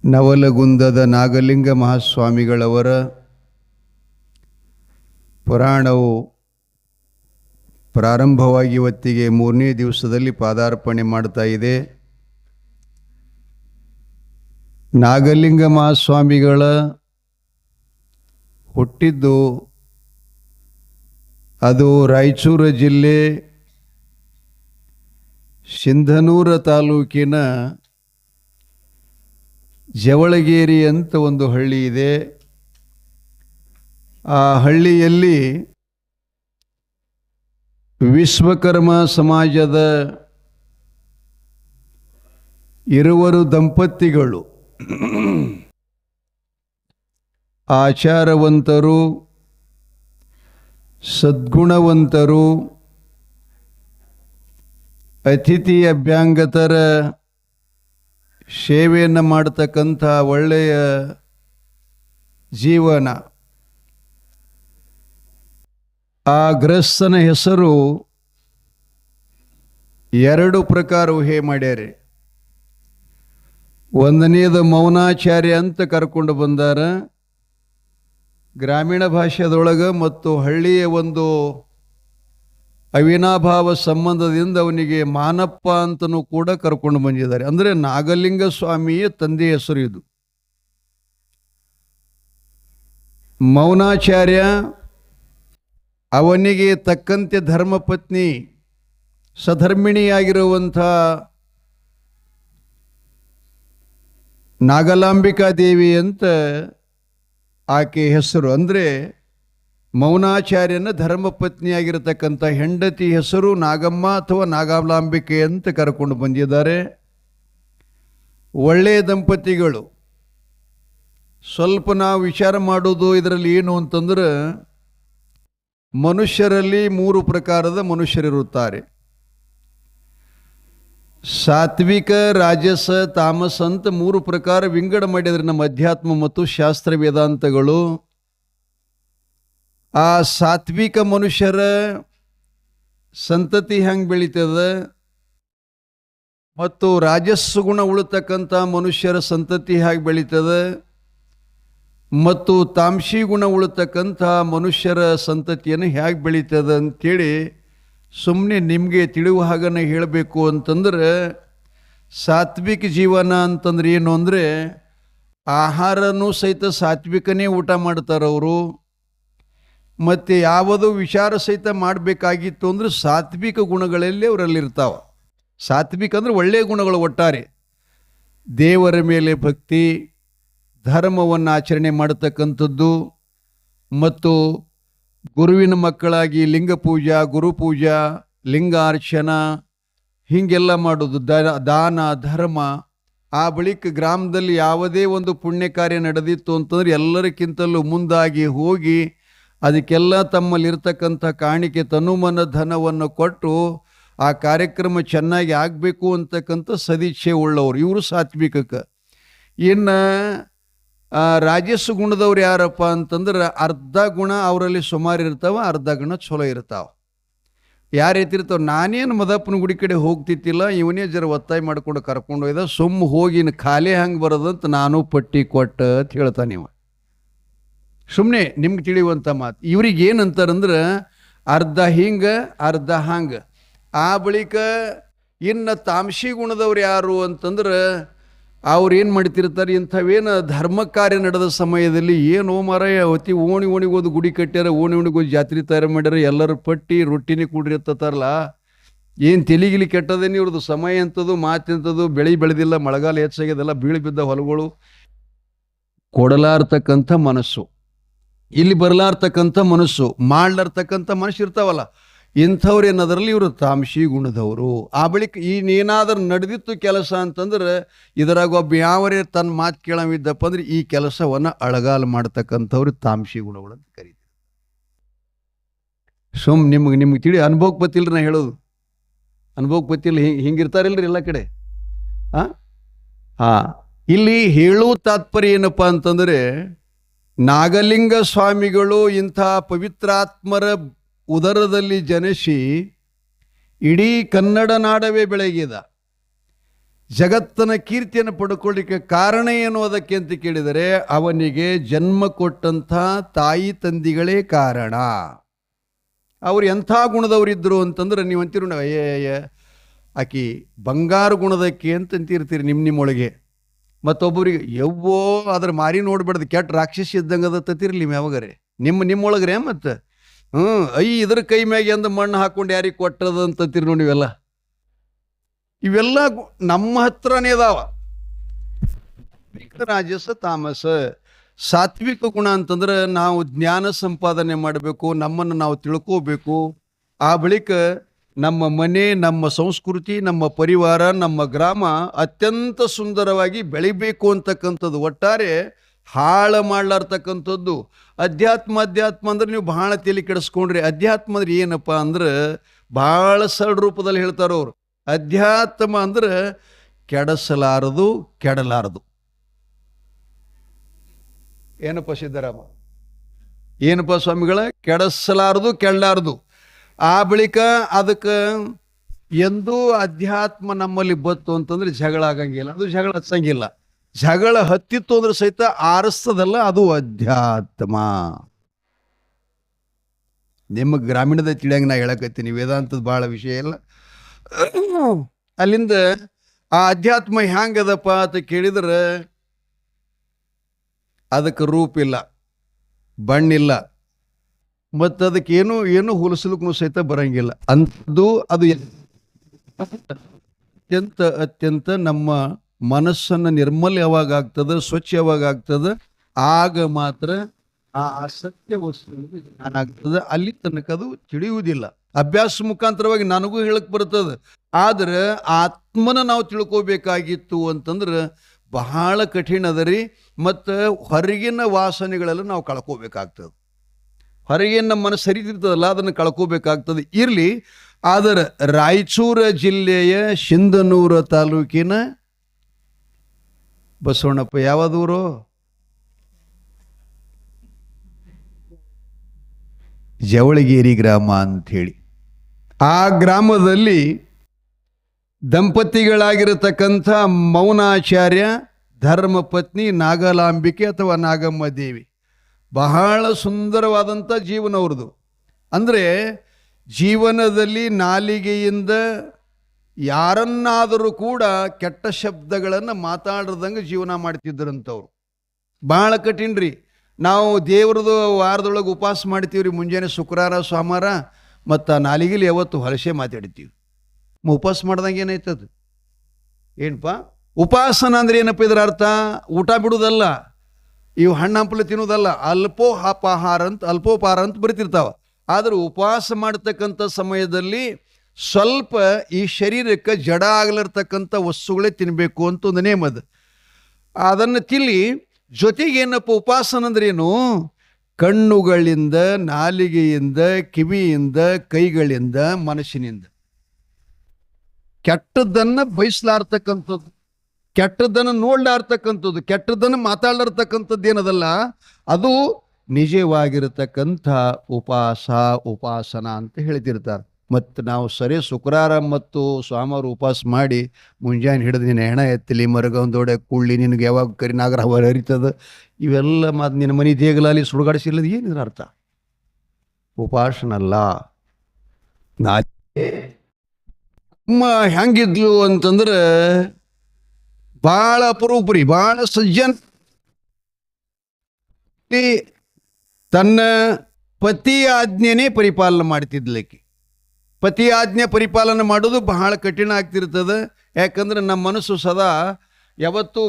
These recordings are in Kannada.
ನವಲಗುಂದದ ನಾಗಲಿಂಗ ಮಹಾಸ್ವಾಮಿಗಳವರ ಪುರಾಣವು ಪ್ರಾರಂಭವಾಗಿ ಇವತ್ತಿಗೆ 3ನೇ ದಿವಸದಲ್ಲಿ ಪಾದಾರ್ಪಣೆ ಮಾಡ್ತಾ ಇದೆ. ನಾಗಲಿಂಗ ಮಹಾಸ್ವಾಮಿಗಳ ಹುಟ್ಟಿದ್ದು ಅದು ರಾಯಚೂರು ಜಿಲ್ಲೆ ಸಿಂಧನೂರು ತಾಲೂಕಿನ ಜವಳಗೇರಿ ಅಂತ ಒಂದು ಹಳ್ಳಿ ಇದೆ. ಆ ಹಳ್ಳಿಯಲ್ಲಿ ವಿಶ್ವಕರ್ಮ ಸಮಾಜದ ಇರುವರು ದಂಪತಿಗಳು ಆಚಾರವಂತರು, ಸದ್ಗುಣವಂತರು, ಅತಿಥಿ ಅಭ್ಯಾಂಗತರ ಸೇವೆಯನ್ನು ಮಾಡತಕ್ಕಂಥ ಒಳ್ಳೆಯ ಜೀವನ. ಆ ಗೃಹಸ್ಥನ ಹೆಸರು 2 ಪ್ರಕಾರ ಊಹೆ ಮಾಡ್ಯಾರೆ. ಒಂದನೇದು ಮೌನಾಚಾರ್ಯ ಅಂತ ಕರ್ಕೊಂಡು ಬಂದಾರ ಗ್ರಾಮೀಣ ಭಾಷೆದೊಳಗೆ, ಮತ್ತು ಹಳ್ಳಿಯ ಒಂದು ಅವಿನಾಭಾವ ಸಂಬಂಧದಿಂದ ಅವನಿಗೆ ಮಾನಪ್ಪ ಅಂತನೂ ಕೂಡ ಕರ್ಕೊಂಡು ಬಂದಿದ್ದಾರೆ. ಅಂದರೆ ನಾಗಲಿಂಗ ಸ್ವಾಮಿಯ ತಂದೆ ಹೆಸರು ಇದು. ಮೌನಾಚಾರ್ಯ ಅವನಿಗೆ ತಕ್ಕಂತೆ ಧರ್ಮಪತ್ನಿ ಸಧರ್ಮಿಣಿಯಾಗಿರುವಂಥ ನಾಗಲಾಂಬಿಕಾ ದೇವಿ ಅಂತ ಆಕೆ ಹೆಸರು. ಅಂದರೆ ಮೌನಾಚಾರ್ಯನ ಧರ್ಮಪತ್ನಿಯಾಗಿರತಕ್ಕಂಥ ಹೆಂಡತಿ ಹೆಸರು ನಾಗಮ್ಮ ಅಥವಾ ನಾಗಲಾಂಬಿಕೆ ಅಂತ ಕರ್ಕೊಂಡು ಬಂದಿದ್ದಾರೆ. ಒಳ್ಳೆಯ ದಂಪತಿಗಳು. ಸ್ವಲ್ಪ ನಾವು ವಿಚಾರ ಮಾಡೋದು ಇದರಲ್ಲಿ ಏನು ಅಂತಂದ್ರೆ, ಮನುಷ್ಯರಲ್ಲಿ 3 ಪ್ರಕಾರದ ಮನುಷ್ಯರಿರುತ್ತಾರೆ. ಸಾತ್ವಿಕ, ರಾಜಸ, ತಾಮಸ ಅಂತ 3 ಪ್ರಕಾರ ವಿಂಗಡ ಮಾಡಿದರೆ ನಮ್ಮ ಅಧ್ಯಾತ್ಮ ಮತ್ತು ಶಾಸ್ತ್ರ ವೇದಾಂತಗಳು. ಆ ಸಾತ್ವಿಕ ಮನುಷ್ಯರ ಸಂತತಿ ಹೆಂಗೆ ಬೆಳೀತದ, ಮತ್ತು ರಾಜಸ್ಸು ಗುಣ ಉಳತಕ್ಕಂಥ ಮನುಷ್ಯರ ಸಂತತಿ ಹೇಗೆ ಬೆಳೀತದೆ, ಮತ್ತು ತಾಮಸಿ ಗುಣ ಉಳತಕ್ಕಂಥ ಮನುಷ್ಯರ ಸಂತತಿಯನ್ನು ಹೇಗೆ ಬೆಳೀತದೆ ಅಂಥೇಳಿ ಸುಮ್ಮನೆ ನಿಮಗೆ ತಿಳಿಯುವ ಹಾಗನೆ ಹೇಳಬೇಕು ಅಂತಂದ್ರೆ, ಸಾತ್ವಿಕ ಜೀವನ ಅಂತಂದ್ರೆ ಏನು ಅಂದರೆ, ಆಹಾರನೂ ಸಹಿತ ಸಾತ್ವಿಕನೇ ಊಟ ಮಾಡ್ತಾರವರು. ಮತ್ತು ಯಾವುದು ವಿಚಾರ ಸಹಿತ ಮಾಡಬೇಕಾಗಿತ್ತು ಅಂದರೆ ಸಾತ್ವಿಕ ಗುಣಗಳಲ್ಲಿ ಅವರಲ್ಲಿರ್ತಾವ. ಸಾತ್ವಿಕ ಅಂದರೆ ಒಳ್ಳೆಯ ಗುಣಗಳು ಒಟ್ಟಾರೆ. ದೇವರ ಮೇಲೆ ಭಕ್ತಿ, ಧರ್ಮವನ್ನು ಆಚರಣೆ ಮಾಡತಕ್ಕಂಥದ್ದು, ಮತ್ತು ಗುರುವಿನ ಮಕ್ಕಳಾಗಿ ಲಿಂಗ ಪೂಜಾ, ಗುರು ಪೂಜಾ, ಲಿಂಗಾರ್ಚನ ಹೀಗೆಲ್ಲ ಮಾಡೋದು, ದಾನ ಧರ್ಮ. ಆ ಬಳಿಕ ಗ್ರಾಮದಲ್ಲಿ ಯಾವುದೇ ಒಂದು ಪುಣ್ಯ ಕಾರ್ಯ ನಡೆದಿತ್ತು ಅಂತಂದ್ರೆ ಎಲ್ಲರಿಗಿಂತಲೂ ಮುಂದಾಗಿ ಹೋಗಿ ಅದಕ್ಕೆಲ್ಲ ತಮ್ಮಲ್ಲಿರ್ತಕ್ಕಂಥ ಕಾಣಿಕೆ ತನುಮನ ಧನವನ್ನು ಕೊಟ್ಟು ಆ ಕಾರ್ಯಕ್ರಮ ಚೆನ್ನಾಗಿ ಆಗಬೇಕು ಅಂತಕ್ಕಂಥ ಸದಿಚ್ಛೆ ಉಳ್ಳವರು ಇವರು ಸಾತ್ವಿಕಕ್ಕೆ. ಇನ್ನು ರಾಜಸ್ಸು ಗುಣದವ್ರು ಯಾರಪ್ಪ ಅಂತಂದ್ರೆ, ಅರ್ಧ ಗುಣ ಅವರಲ್ಲಿ ಸುಮಾರು ಇರ್ತಾವೆ, ಅರ್ಧ ಗುಣ ಚಲೋ ಇರ್ತಾವೆ. ಯಾವ ರೀತಿ ಇರ್ತಾವೆ, ನಾನೇನು ಮದಪ್ಪನ ಗುಡಿ ಕಡೆ ಹೋಗ್ತಿತ್ತಿಲ್ಲ, ಇವನೇ ಜರ ಒತ್ತಾಯ ಮಾಡ್ಕೊಂಡು ಕರ್ಕೊಂಡು ಹೋಯ್ದ, ಸುಮ್ಮ ಹೋಗಿ ಖಾಲಿ ಹಂಗೆ ಬರೋದಂತ ನಾನು ಪಟ್ಟಿ ಕೊಟ್ಟ ಅಂತ ಹೇಳ್ತಾನೆ ನೀವು. ಸುಮ್ಮನೆ ನಿಮ್ಗೆ ತಿಳಿಯುವಂಥ ಮಾತು. ಇವ್ರಿಗೆ ಏನಂತಾರಂದ್ರೆ ಅರ್ಧ ಹಿಂಗೆ ಅರ್ಧ ಹಂಗೆ. ಆ ಬಳಿಕ ಇನ್ನು ತಾಮಸಿ ಗುಣದವ್ರು ಯಾರು ಅಂತಂದ್ರೆ, ಅವ್ರು ಏನು ಮಾಡ್ತಿರ್ತಾರೆ, ಇಂಥವೇನು ಧರ್ಮ ಕಾರ್ಯ ನಡೆದ ಸಮಯದಲ್ಲಿ ಏನೋ ಮಾರಾಯ ಅತಿ ಓಣಿಗೆ ಹೋದು ಗುಡಿ ಕಟ್ಟ್ಯಾರ, ಓಣಿಗೆ ಹೋಗಿ ಜಾತ್ರೆ ತಯಾರು ಮಾಡ್ಯಾರ, ಎಲ್ಲರ ಪಟ್ಟಿ ರೊಟ್ಟಿನೇ ಕೂಡಿರ್ತಾರಲ್ಲ, ಏನು ತೆಲಿಗಿಲಿ ಕೆಟ್ಟದೇನು ಇವ್ರದ್ದು ಸಮಯ ಎಂಥದ್ದು, ಮಾತೆಂಥದ್ದು, ಬೆಳೆ ಬೆಳೆದಿಲ್ಲ, ಮಳೆಗಾಲ ಹೆಚ್ಚಾಗ್ಯದಲ್ಲ, ಬೀಳು ಬಿದ್ದ ಹೊಲಗಳು, ಕೊಡಲಾರ್ತಕ್ಕಂಥ ಮನಸ್ಸು, ಇಲ್ಲಿ ಬರಲಾರ್ತಕ್ಕಂಥ ಮನಸ್ಸು, ಮಾಡ್ಲಾರ್ತಕ್ಕಂಥ ಮನಸ್ಸು ಇರ್ತಾವಲ್ಲ, ಇಂಥವ್ರು ಏನದರಲ್ಲಿ ಇವರು ತಾಮಸಿ ಗುಣದವರು. ಆ ಬಳಿಕ ಏನಾದರೂ ನಡೆದಿತ್ತು ಕೆಲಸ ಅಂತಂದ್ರೆ ಇದರಾಗ ಒಬ್ಬ ಯಾವರೇ ತನ್ನ ಮಾತು ಕೇಳವಿದ್ದಪ್ಪ ಅಂದ್ರೆ ಈ ಕೆಲಸವನ್ನು ಅಳಗಾಲು ಮಾಡ್ತಕ್ಕಂಥವ್ರು ತಾಮಸಿ ಗುಣಗಳು ಅಂತ ಕರೀತಾರೆ. ನಿಮ್ಗೆ ತಿಳಿ ಅನುಭವಕ್ಕೆ ಗೊತ್ತಿಲ್ಲ, ನಾ ಹೇಳೋದು ಅನುಭವಕ್ಕೆ ಗೊತ್ತಿಲ್ಲ. ಹಿಂಗಿರ್ತಾರಿಲ್ರಿ ಎಲ್ಲ ಕಡೆ. ಇಲ್ಲಿ ಹೇಳುವ ತಾತ್ಪರ್ಯ ಏನಪ್ಪ ಅಂತಂದರೆ, ನಾಗಲಿಂಗ ಸ್ವಾಮಿಗಳು ಇಂಥ ಪವಿತ್ರಾತ್ಮರ ಉದರದಲ್ಲಿ ಜನಿಸಿ ಇಡೀ ಕನ್ನಡ ನಾಡವೇ ಬೆಳಗಿದ. ಜಗತ್ತನ ಕೀರ್ತಿಯನ್ನು ಪಡ್ಕೊಳ್ಳಿಕ್ಕೆ ಕಾರಣ ಏನು ಅದಕ್ಕೆ ಅಂತ ಕೇಳಿದರೆ ಅವನಿಗೆ ಜನ್ಮ ಕೊಟ್ಟಂಥ ತಾಯಿ ತಂದಿಗಳೇ ಕಾರಣ. ಅವ್ರು ಎಂಥ ಗುಣದವರಿದ್ದರು ಅಂತಂದ್ರೆ ನೀವು ಅಂತೀರು ಅಯ್ಯ ಆಕಿ ಬಂಗಾರ ಗುಣದಕ್ಕೆ ಅಂತಂತಿರ್ತೀರಿ ನಿಮ್ಮೊಳಗೆ. ಮತ್ತೊಬ್ಬರಿಗೆ ಯವ್ವೋ ಅದ್ರ ಮಾರಿ ನೋಡ್ಬೇಡ್ದು ಕೆಟ್ಟ ರಾಕ್ಷಸಿ ಇದ್ದಂಗೆ ಅದತ್ತಿರ್ಲಿ ಯಾವಾಗರೆ ನಿಮ್ಮೊಳಗ್ರೆ ಮತ್ತು ಇದ್ರ ಕೈ ಮ್ಯಾಗೆ ಅಂದ ಮಣ್ಣು ಹಾಕೊಂಡು ಯಾರಿಗೆ ಕೊಟ್ಟದ ಅಂತಂತೀರಿ ನೋಡಿ. ಇವೆಲ್ಲ ನಮ್ಮ ಹತ್ರನೇ ಅದಾವ. ರಾಜಸ ತಾಮಸ. ಸಾತ್ವಿಕ ಗುಣ ಅಂತಂದ್ರೆ ನಾವು ಜ್ಞಾನ ಸಂಪಾದನೆ ಮಾಡಬೇಕು, ನಮ್ಮನ್ನು ನಾವು ತಿಳ್ಕೋಬೇಕು. ಆ ಬಳಿಕ ನಮ್ಮ ಮನೆ, ನಮ್ಮ ಸಂಸ್ಕೃತಿ, ನಮ್ಮ ಪರಿವಾರ, ನಮ್ಮ ಗ್ರಾಮ ಅತ್ಯಂತ ಸುಂದರವಾಗಿ ಬೆಳಿಬೇಕು ಅಂತಕ್ಕಂಥದ್ದು. ಒಟ್ಟಾರೆ ಹಾಳು ಮಾಡ್ಲಾರ್ತಕ್ಕಂಥದ್ದು ಅಧ್ಯಾತ್ಮ. ಅಂದ್ರೆ ನೀವು ಬಹಳ ತಲೆ ಕೆಡಿಸ್ಕೊಂಡ್ರಿ. ಅಧ್ಯಾತ್ಮ ಅಂದ್ರೆ ಏನಪ್ಪ ಅಂದ್ರೆ ಬಹಳ ಸರಳ ರೂಪದಲ್ಲಿ ಹೇಳ್ತಾರವ್ರು. ಅಧ್ಯಾತ್ಮ ಅಂದ್ರೆ ಕೆಡಿಸಲಾರದು, ಕೆಡಲಾರದು. ಏನಪ್ಪ ಸಿದ್ದರಾಮ, ಏನಪ್ಪ ಸ್ವಾಮಿಗಳ? ಕೆಡಿಸಲಾರದು, ಕೆಡಲಾರದು. ಆ ಬಳಿಕ ಅದಕ್ಕೆ ಎಂದೂ ಅಧ್ಯಾತ್ಮ ನಮ್ಮಲ್ಲಿ ಬತ್ತು ಅಂತಂದ್ರೆ ಜಗಳ ಆಗಂಗಿಲ್ಲ, ಅದು ಜಗಳ ಹಚ್ಚಂಗಿಲ್ಲ. ಜಗಳ ಹತ್ತಿತ್ತು ಅಂದ್ರೆ ಸಹಿತ ಆರಿಸ್ತದಲ್ಲ, ಅದು ಅಧ್ಯಾತ್ಮ. ನಿಮ್ಮ ಗ್ರಾಮೀಣದ ತಿಳಿಯಂಗೆ ನಾ ಹೇಳಕತ್ತೀನಿ, ವೇದಾಂತದ ಭಾಳ ವಿಷಯ ಇಲ್ಲ. ಅಲ್ಲಿಂದ ಆ ಅಧ್ಯಾತ್ಮ ಹ್ಯಾಂಗದಪ್ಪ ಅಂತ ಕೇಳಿದ್ರೆ ಅದಕ್ಕೆ ರೂಪ ಇಲ್ಲ, ಬಣ್ಣಿಲ್ಲ, ಮತ್ತು ಅದಕ್ಕೆ ಏನು ಹೋಲಿಸ್ಲಿಕ್ಕೂ ಸಹಿತ ಬರಂಗಿಲ್ಲ. ಅಂಥದ್ದು ಅದು ಅತ್ಯಂತ ನಮ್ಮ ಮನಸ್ಸನ್ನು ನಿರ್ಮಲ ಯಾವಾಗ ಆಗ್ತದೆ, ಸ್ವಚ್ಛ ಯಾವಾಗ ಆಗ್ತದೆ, ಆಗ ಮಾತ್ರ ಆ ಅಸತ್ಯ ವಸ್ತು ಜ್ಞಾನ ಆಗ್ತದೆ. ಅಲ್ಲಿ ತನಕ ಅದು ತಿಳಿಯುವುದಿಲ್ಲ. ಅಭ್ಯಾಸ ಮುಖಾಂತರವಾಗಿ ನನಗೂ ಹೇಳಕ್ ಬರ್ತದೆ. ಆದ್ರೆ ಆತ್ಮನ ನಾವು ತಿಳ್ಕೋಬೇಕಾಗಿತ್ತು ಅಂತಂದ್ರೆ ಬಹಳ ಕಠಿಣ ಅದ ರೀ. ಮತ್ತು ಹೊರಗಿನ ವಾಸನೆಗಳೆಲ್ಲ ನಾವು ಕಳ್ಕೋಬೇಕಾಗ್ತದೆ. ಹೊರಗಿನ ನಮ್ಮ ಮನಸ್ಸು ಸರಿತಿರ್ತದಲ್ಲ, ಅದನ್ನು ಕಳ್ಕೋಬೇಕಾಗ್ತದೆ. ಇರಲಿ. ಆದರೆ ರಾಯಚೂರು ಜಿಲ್ಲೆಯ ಸಿಂಧನೂರು ತಾಲೂಕಿನ ಬಸವಣ್ಣಪ್ಪ ಯಾವದೂರು? ಜವಳಗೇರಿ ಗ್ರಾಮ ಅಂಥೇಳಿ. ಆ ಗ್ರಾಮದಲ್ಲಿ ದಂಪತಿಗಳಾಗಿರತಕ್ಕಂಥ ಮೌನಾಚಾರ್ಯ, ಧರ್ಮಪತ್ನಿ ನಾಗಲಾಂಬಿಕೆ ಅಥವಾ ನಾಗಮ್ಮ ದೇವಿ, ಬಹಳ ಸುಂದರವಾದಂಥ ಜೀವನ ಅವ್ರದ್ದು. ಅಂದರೆ ಜೀವನದಲ್ಲಿ ನಾಲಿಗೆಯಿಂದ ಯಾರನ್ನಾದರೂ ಕೂಡ ಕೆಟ್ಟ ಶಬ್ದಗಳನ್ನು ಮಾತಾಡ್ದಂಗೆ ಜೀವನ ಮಾಡ್ತಿದ್ದರಂಥವ್ರು. ಬಹಳ ಕಠಿಣ ರೀ. ನಾವು ದೇವ್ರದ್ದು ವಾರದೊಳಗೆ ಉಪವಾಸ ಮಾಡ್ತೀವ್ರಿ, ಮುಂಜಾನೆ ಶುಕ್ರವಾರ ಸೋಮವಾರ, ಮತ್ತು ನಾಲಿಗೆಲಿ ಯಾವತ್ತು ಹೊಲಸೆ ಮಾತಾಡ್ತೀವಿ. ಉಪವಾಸ ಮಾಡ್ದಂಗೆ ಏನಾಯ್ತದ? ಏನಪ್ಪ ಉಪಾಸನ ಅಂದ್ರೆ ಏನಪ್ಪ? ಇದರ ಅರ್ಥ ಊಟ ಬಿಡುವುದಲ್ಲ, ಇವು ಹಣ್ಣು ಹಂಪಲು ತಿನ್ನೋದಲ್ಲ. ಅಲ್ಪೋಪಹಾರ ಅಂತ ಬರ್ತಿರ್ತಾವ. ಆದ್ರೆ ಉಪವಾಸ ಮಾಡ್ತಕ್ಕಂಥ ಸಮಯದಲ್ಲಿ ಸ್ವಲ್ಪ ಈ ಶರೀರಕ್ಕೆ ಜಡ ಆಗ್ಲಿರ್ತಕ್ಕಂಥ ವಸ್ತುಗಳೇ ತಿನ್ನಬೇಕು ಅಂತ ಒಂದು ನೇಮದ. ಅದನ್ನು ತಿಳಿ ಜೊತೆಗೆ ಏನಪ್ಪ ಉಪಾಸನ ಅಂದ್ರೇನು? ಕಣ್ಣುಗಳಿಂದ, ನಾಲಿಗೆಯಿಂದ, ಕಿವಿಯಿಂದ, ಕೈಗಳಿಂದ, ಮನಸ್ಸಿನಿಂದ ಕೆಟ್ಟದ್ದನ್ನು ಬಯಸಲಾರ್ತಕ್ಕಂಥದ್ದು, ಕೆಟ್ಟದ್ದನ್ನು ನೋಡ್ಲಾರ್ತಕ್ಕಂಥದ್ದು, ಕೆಟ್ಟದ್ದನ್ನು ಮಾತಾಡ್ಲಾರ್ತಕ್ಕಂಥದ್ದು ಏನದಲ್ಲ, ಅದು ನಿಜವಾಗಿರತಕ್ಕಂಥ ಉಪಾಸನ ಅಂತ ಹೇಳ್ತಿರ್ತಾರೆ. ಮತ್ತು ನಾವು ಸರಿ ಶುಕ್ರವಾರ ಮತ್ತು ಸೋಮವಾರ ಉಪವಾಸ ಮಾಡಿ ಮುಂಜಾನೆ ಹಿಡಿದು ನಿನ್ನ ಹೆಣ ಎತ್ತಲಿ, ಮರಗೊಂದೋಡೆ ಕುಳ್ಳಿ, ನಿನಗೆ ಯಾವಾಗ ಕರಿನಾಗರ ಹರಿತದ, ಇವೆಲ್ಲ ಮಾತು ನಿನ್ನ ಮನೆ ದೇಗಲಲ್ಲಿ ಸುಡುಗಾಡಿಸಿಲ್ಲದ ಏನಿದ್ರ ಅರ್ಥ? ಉಪಾಸನಲ್ಲ. ಅಮ್ಮ ಹೆಂಗಿದ್ಲು ಅಂತಂದ್ರೆ ಭಾಳ ಅಪರೂಪರಿ, ಭಾಳ ಸಜ್ಜನ್. ತನ್ನ ಪತಿ ಆಜ್ಞೆನೇ ಪರಿಪಾಲನೆ ಮಾಡ್ತಿದ್ಲಕ್ಕೆ. ಪತಿ ಆಜ್ಞೆ ಪರಿಪಾಲನೆ ಮಾಡೋದು ಬಹಳ ಕಠಿಣ ಆಗ್ತಿರ್ತದೆ. ಯಾಕಂದ್ರೆ ನಮ್ಮ ಮನಸ್ಸು ಸದಾ ಯಾವತ್ತೂ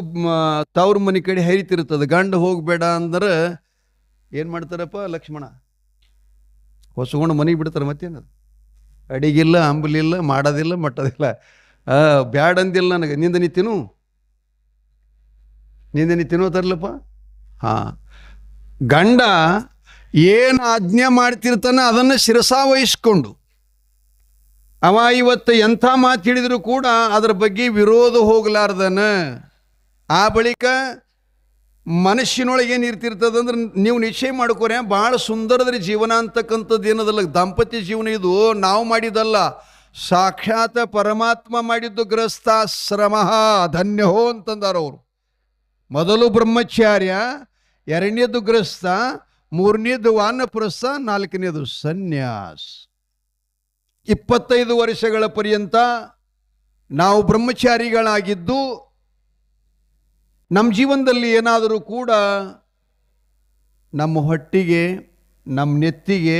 ತವ್ರ ಮನೆ ಕಡೆ ಹರಿತಿರ್ತದೆ. ಗಂಡ ಹೋಗಬೇಡ ಅಂದ್ರೆ ಏನು ಮಾಡ್ತಾರಪ್ಪ ಲಕ್ಷ್ಮಣ? ಹೊಸಗೊಂಡು ಮನೆಗೆ ಬಿಡ್ತಾರೆ. ಮತ್ತೇನದು? ಅಡಿಗಿಲ್ಲ, ಅಂಬಲಿಲ್ಲ, ಮಾಡೋದಿಲ್ಲ, ಮಟ್ಟೋದಿಲ್ಲ. ಬ್ಯಾಡ ಅಂದಿಲ್ಲ ನನಗೆ, ನಿಂದ ನೀ ತಿನ್ನೋತಾರಲ್ಲಪ್ಪ. ಹಾಂ, ಗಂಡ ಏನು ಆಜ್ಞೆ ಮಾಡ್ತಿರ್ತಾನೆ ಅದನ್ನು ಶಿರಸಾವಹಿಸ್ಕೊಂಡು ಅವ ಇವತ್ತು ಎಂಥ ಮಾತು ಹೇಳಿದ್ರು ಕೂಡ ಅದರ ಬಗ್ಗೆ ವಿರೋಧ ಹೋಗಲಾರ್ದನ. ಆ ಬಳಿಕ ಮನಸ್ಸಿನೊಳಗೆ ಏನು ಇರ್ತಿರ್ತದಂದ್ರೆ ನೀವು ನಿಶ್ಚಯ ಮಾಡ್ಕೋರೆ, ಭಾಳ ಸುಂದರದ್ರಿ ಜೀವನ ಅಂತಕ್ಕಂಥದ್ದು ಏನದಲ್ಲ. ದಾಂಪತ್ಯ ಜೀವನ ಇದು ನಾವು ಮಾಡಿದಲ್ಲ, ಸಾಕ್ಷಾತ್ ಪರಮಾತ್ಮ ಮಾಡಿದ್ದು ಗೃಹಸ್ಥಾಶ್ರಮ ಧನ್ಯಹೋ ಅಂತಂದಾರವರು. ಮೊದಲು ಬ್ರಹ್ಮಚಾರ್ಯ, ಎರಡನೇದು ಗೃಹಸ್ಥ, ಮೂರನೇದು ವಾನಪ್ರಸ್ಥ, ನಾಲ್ಕನೇದು ಸನ್ಯಾಸ. 25 ವರ್ಷಗಳ ಪರ್ಯಂತ ನಾವು ಬ್ರಹ್ಮಚಾರಿಗಳಾಗಿದ್ದು ನಮ್ಮ ಜೀವನದಲ್ಲಿ ಏನಾದರೂ ಕೂಡ ನಮ್ಮ ಹೊಟ್ಟಿಗೆ, ನಮ್ಮ ನೆತ್ತಿಗೆ,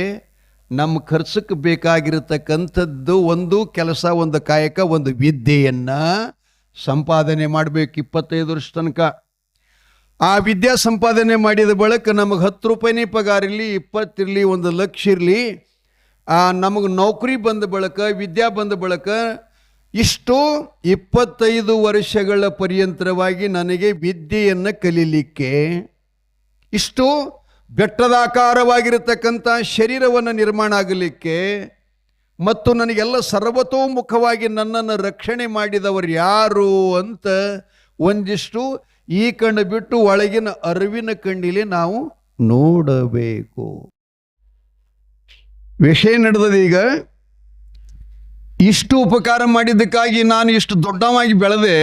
ನಮ್ಮ ಖರ್ಚಕ್ಕೆ ಬೇಕಾಗಿರತಕ್ಕಂಥದ್ದು ಒಂದು ಕೆಲಸ, ಒಂದು ಕಾಯಕ, ಒಂದು ವಿದ್ಯೆಯನ್ನು ಸಂಪಾದನೆ ಮಾಡಬೇಕು 25 ವರ್ಷ ತನಕ. ಆ ವಿದ್ಯಾ ಸಂಪಾದನೆ ಮಾಡಿದ ಬಳಿಕ ನಮಗೆ 10 ರೂಪಾಯಿನೇ ಪಗಾರ ಇರಲಿ, 20 ಇರಲಿ, 1 ಲಕ್ಷ ಇರಲಿ, ನಮಗೆ ನೌಕರಿ ಬಂದ ಬಳಿಕ, ವಿದ್ಯಾ ಬಂದ ಬಳಿಕ ಇಷ್ಟು 25 ವರ್ಷಗಳ ಪರ್ಯಂತರವಾಗಿ ನನಗೆ ವಿದ್ಯೆಯನ್ನು ಕಲೀಲಿಕ್ಕೆ, ಇಷ್ಟು ಬೆಟ್ಟದಾಕಾರವಾಗಿರತಕ್ಕಂಥ ಶರೀರವನ್ನು ನಿರ್ಮಾಣ ಆಗಲಿಕ್ಕೆ, ಮತ್ತು ನನಗೆಲ್ಲ ಸರ್ವತೋಮುಖವಾಗಿ ನನ್ನನ್ನು ರಕ್ಷಣೆ ಮಾಡಿದವರು ಯಾರು ಅಂತ ಒಂದಿಷ್ಟು ಈ ಕಣ್ಣು ಬಿಟ್ಟು ಒಳಗಿನ ಅರಿವಿನ ಕಣ್ಣಿಲೆ ನಾವು ನೋಡಬೇಕು. ವಿಷಯ ನಡೆದದ. ಈಗ ಇಷ್ಟು ಉಪಕಾರ ಮಾಡಿದ್ದಕ್ಕಾಗಿ ನಾನು ಇಷ್ಟು ದೊಡ್ಡವಾಗಿ ಬೆಳೆದೆ.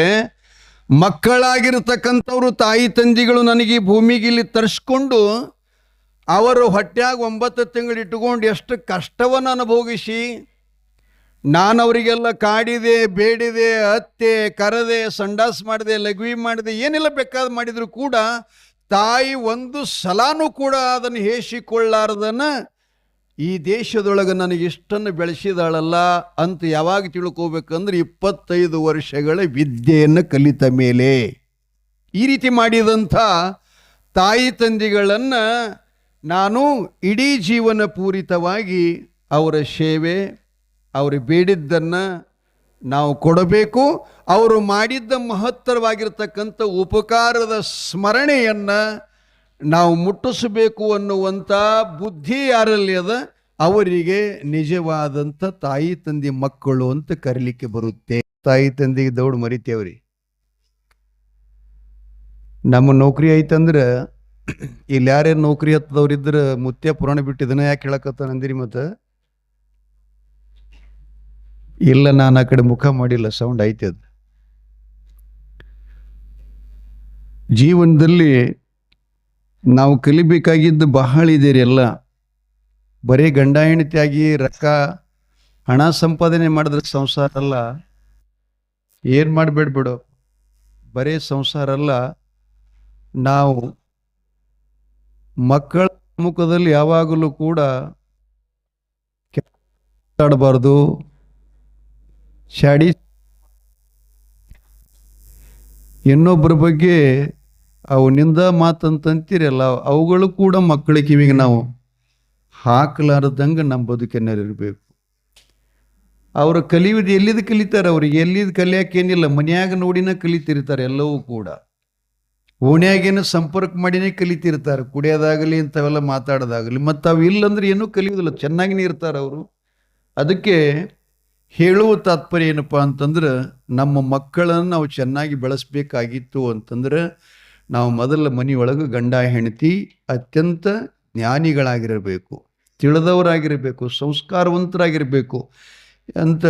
ಮಕ್ಕಳಾಗಿರ್ತಕ್ಕಂಥವ್ರು, ತಾಯಿ ತಂದೆಗಳು ನನಗೆ ಈ ಭೂಮಿಗೆ ಇಲ್ಲಿ ತರಿಸ್ಕೊಂಡು ಅವರು ಹೊಟ್ಯಾಗ 9 ತಿಂಗಳು ಇಟ್ಟುಕೊಂಡು ಎಷ್ಟು ಕಷ್ಟವನ್ನು ಅನುಭೋಗಿಸಿ, ನಾನು ಅವರಿಗೆಲ್ಲ ಕಾಡಿದೆ, ಬೇಡಿದೆ, ಅತ್ತೆ, ಕರೆದೆ, ಸಂಡಾಸ್ ಮಾಡಿದೆ, ಲಘ್ವಿ ಮಾಡಿದೆ, ಏನೆಲ್ಲ ಬೇಕಾದ ಮಾಡಿದ್ರು ಕೂಡ ತಾಯಿ ಒಂದು ಸಲಾನೂ ಕೂಡ ಅದನ್ನು ಹೇಸಿಕೊಳ್ಳಾರ್ದನ್ನ ಈ ದೇಶದೊಳಗೆ ನನಗೆ ಇಷ್ಟನ್ನು ಬೆಳೆಸಿದಾಳಲ್ಲ ಅಂತ ಯಾವಾಗ ತಿಳ್ಕೋಬೇಕಂದ್ರೆ 25 ವರ್ಷಗಳ ವಿದ್ಯೆಯನ್ನು ಕಲಿತ ಮೇಲೆ. ಈ ರೀತಿ ಮಾಡಿದಂಥ ತಾಯಿ ತಂದೆಗಳನ್ನು ನಾನು ಇಡೀ ಜೀವನ ಪೂರಿತವಾಗಿ ಅವರ ಸೇವೆ, ಅವರು ಬೇಡಿದ್ದನ್ನು ನಾವು ಕೊಡಬೇಕು. ಅವರು ಮಾಡಿದ್ದ ಮಹತ್ತರವಾಗಿರ್ತಕ್ಕಂಥ ಉಪಕಾರದ ಸ್ಮರಣೆಯನ್ನು ನಾವು ಮುಟ್ಟಿಸಬೇಕು ಅನ್ನುವಂಥ ಬುದ್ಧಿ ಯಾರಲ್ಲಿ ಅದ ಅವರಿಗೆ ನಿಜವಾದಂಥ ತಾಯಿ ತಂದೆ ಮಕ್ಕಳು ಅಂತ ಕರೀಲಿಕ್ಕೆ ಬರುತ್ತೆ. ತಾಯಿ ತಂದೆಗೆ ದೌಡ್ ಮರಿತೇವ್ರಿ. ನಮ್ಮ ನೌಕರಿ ಐತಂದ್ರೆ ಇಲ್ಲಿ ಯಾರ್ಯಾರು ನೌಕರಿ ಹತ್ತದವ್ರಿದ್ರೆ ಮುತ್ಯ ಪುರಾಣ ಬಿಟ್ಟಿದ್ದನ ಯಾಕೆ ಹೇಳಕತ್ತ ನಂದಿರಿ? ಮತ್ತು ಇಲ್ಲ, ನಾನು ಆ ಕಡೆ ಮುಖ ಮಾಡಿಲ್ಲ, ಸೌಂಡ್ ಐತೆ. ಅದು ಜೀವನದಲ್ಲಿ ನಾವು ಕಲಿಬೇಕಾಗಿದ್ದು ಬಹಳ ಇದೆ ರೀ. ಎಲ್ಲ ಬರೀ ಗಂಡ ಹೆಂಡತಿಯಾಗಿ ರೊಕ್ಕ ಹಣ ಸಂಪಾದನೆ ಮಾಡಿದ್ರೆ ಸಂಸಾರ ಅಲ್ಲ. ಏನು ಮಾಡಬೇಡ್ಬಿಡು, ಬರೀ ಸಂಸಾರ ಅಲ್ಲ. ನಾವು ಮಕ್ಕಳ ಮುಖದಲ್ಲಿ ಯಾವಾಗಲೂ ಕೂಡ ಮಾತಾಡಬಾರ್ದು, ಶಾಡಿ ಇನ್ನೊಬ್ಬರ ಬಗ್ಗೆ ಅವನಿಂದ ಮಾತಂತೀರಲ್ಲ, ಅವುಗಳು ಕೂಡ ಮಕ್ಕಳ ಕಿವಿಗೆ ನಾವು ಹಾಕಲಾರ್ದಂಗೆ ನಮ್ಮ ಬದುಕಿನಲ್ಲಿರಬೇಕು. ಅವರು ಕಲಿಯುವುದು ಎಲ್ಲಿದ್ದು ಕಲಿತಾರೆ, ಅವ್ರಿಗೆ ಎಲ್ಲಿದ್ದು ಕಲಿಯೋಕ್ಕೇನಿಲ್ಲ, ಮನ್ಯಾಗ ನೋಡಿನ ಕಲಿತಿರ್ತಾರೆ ಎಲ್ಲವೂ ಕೂಡ. ಓಣ್ಯಾಗೇನು ಸಂಪರ್ಕ ಮಾಡಿನೇ ಕಲಿತಿರ್ತಾರೆ, ಕುಡಿಯೋದಾಗಲಿ ಇಂಥವೆಲ್ಲ ಮಾತಾಡೋದಾಗಲಿ. ಮತ್ತು ಅವು ಇಲ್ಲಂದ್ರೆ ಏನೂ ಕಲಿಯೋದಿಲ್ಲ, ಚೆನ್ನಾಗಿನೇ ಇರ್ತಾರೆ ಅವರು. ಅದಕ್ಕೆ ಹೇಳುವ ತಾತ್ಪರ್ಯ ಏನಪ್ಪ ಅಂತಂದ್ರೆ, ನಮ್ಮ ಮಕ್ಕಳನ್ನು ನಾವು ಚೆನ್ನಾಗಿ ಬೆಳೆಸ್ಬೇಕಾಗಿತ್ತು ಅಂತಂದ್ರೆ ನಾವು ಮೊದಲ ಮನೆಯೊಳಗೆ ಗಂಡ ಹೆಂಡತಿ ಅತ್ಯಂತ ಜ್ಞಾನಿಗಳಾಗಿರಬೇಕು, ತಿಳಿದವರಾಗಿರಬೇಕು, ಸಂಸ್ಕಾರವಂತರಾಗಿರಬೇಕು ಅಂತ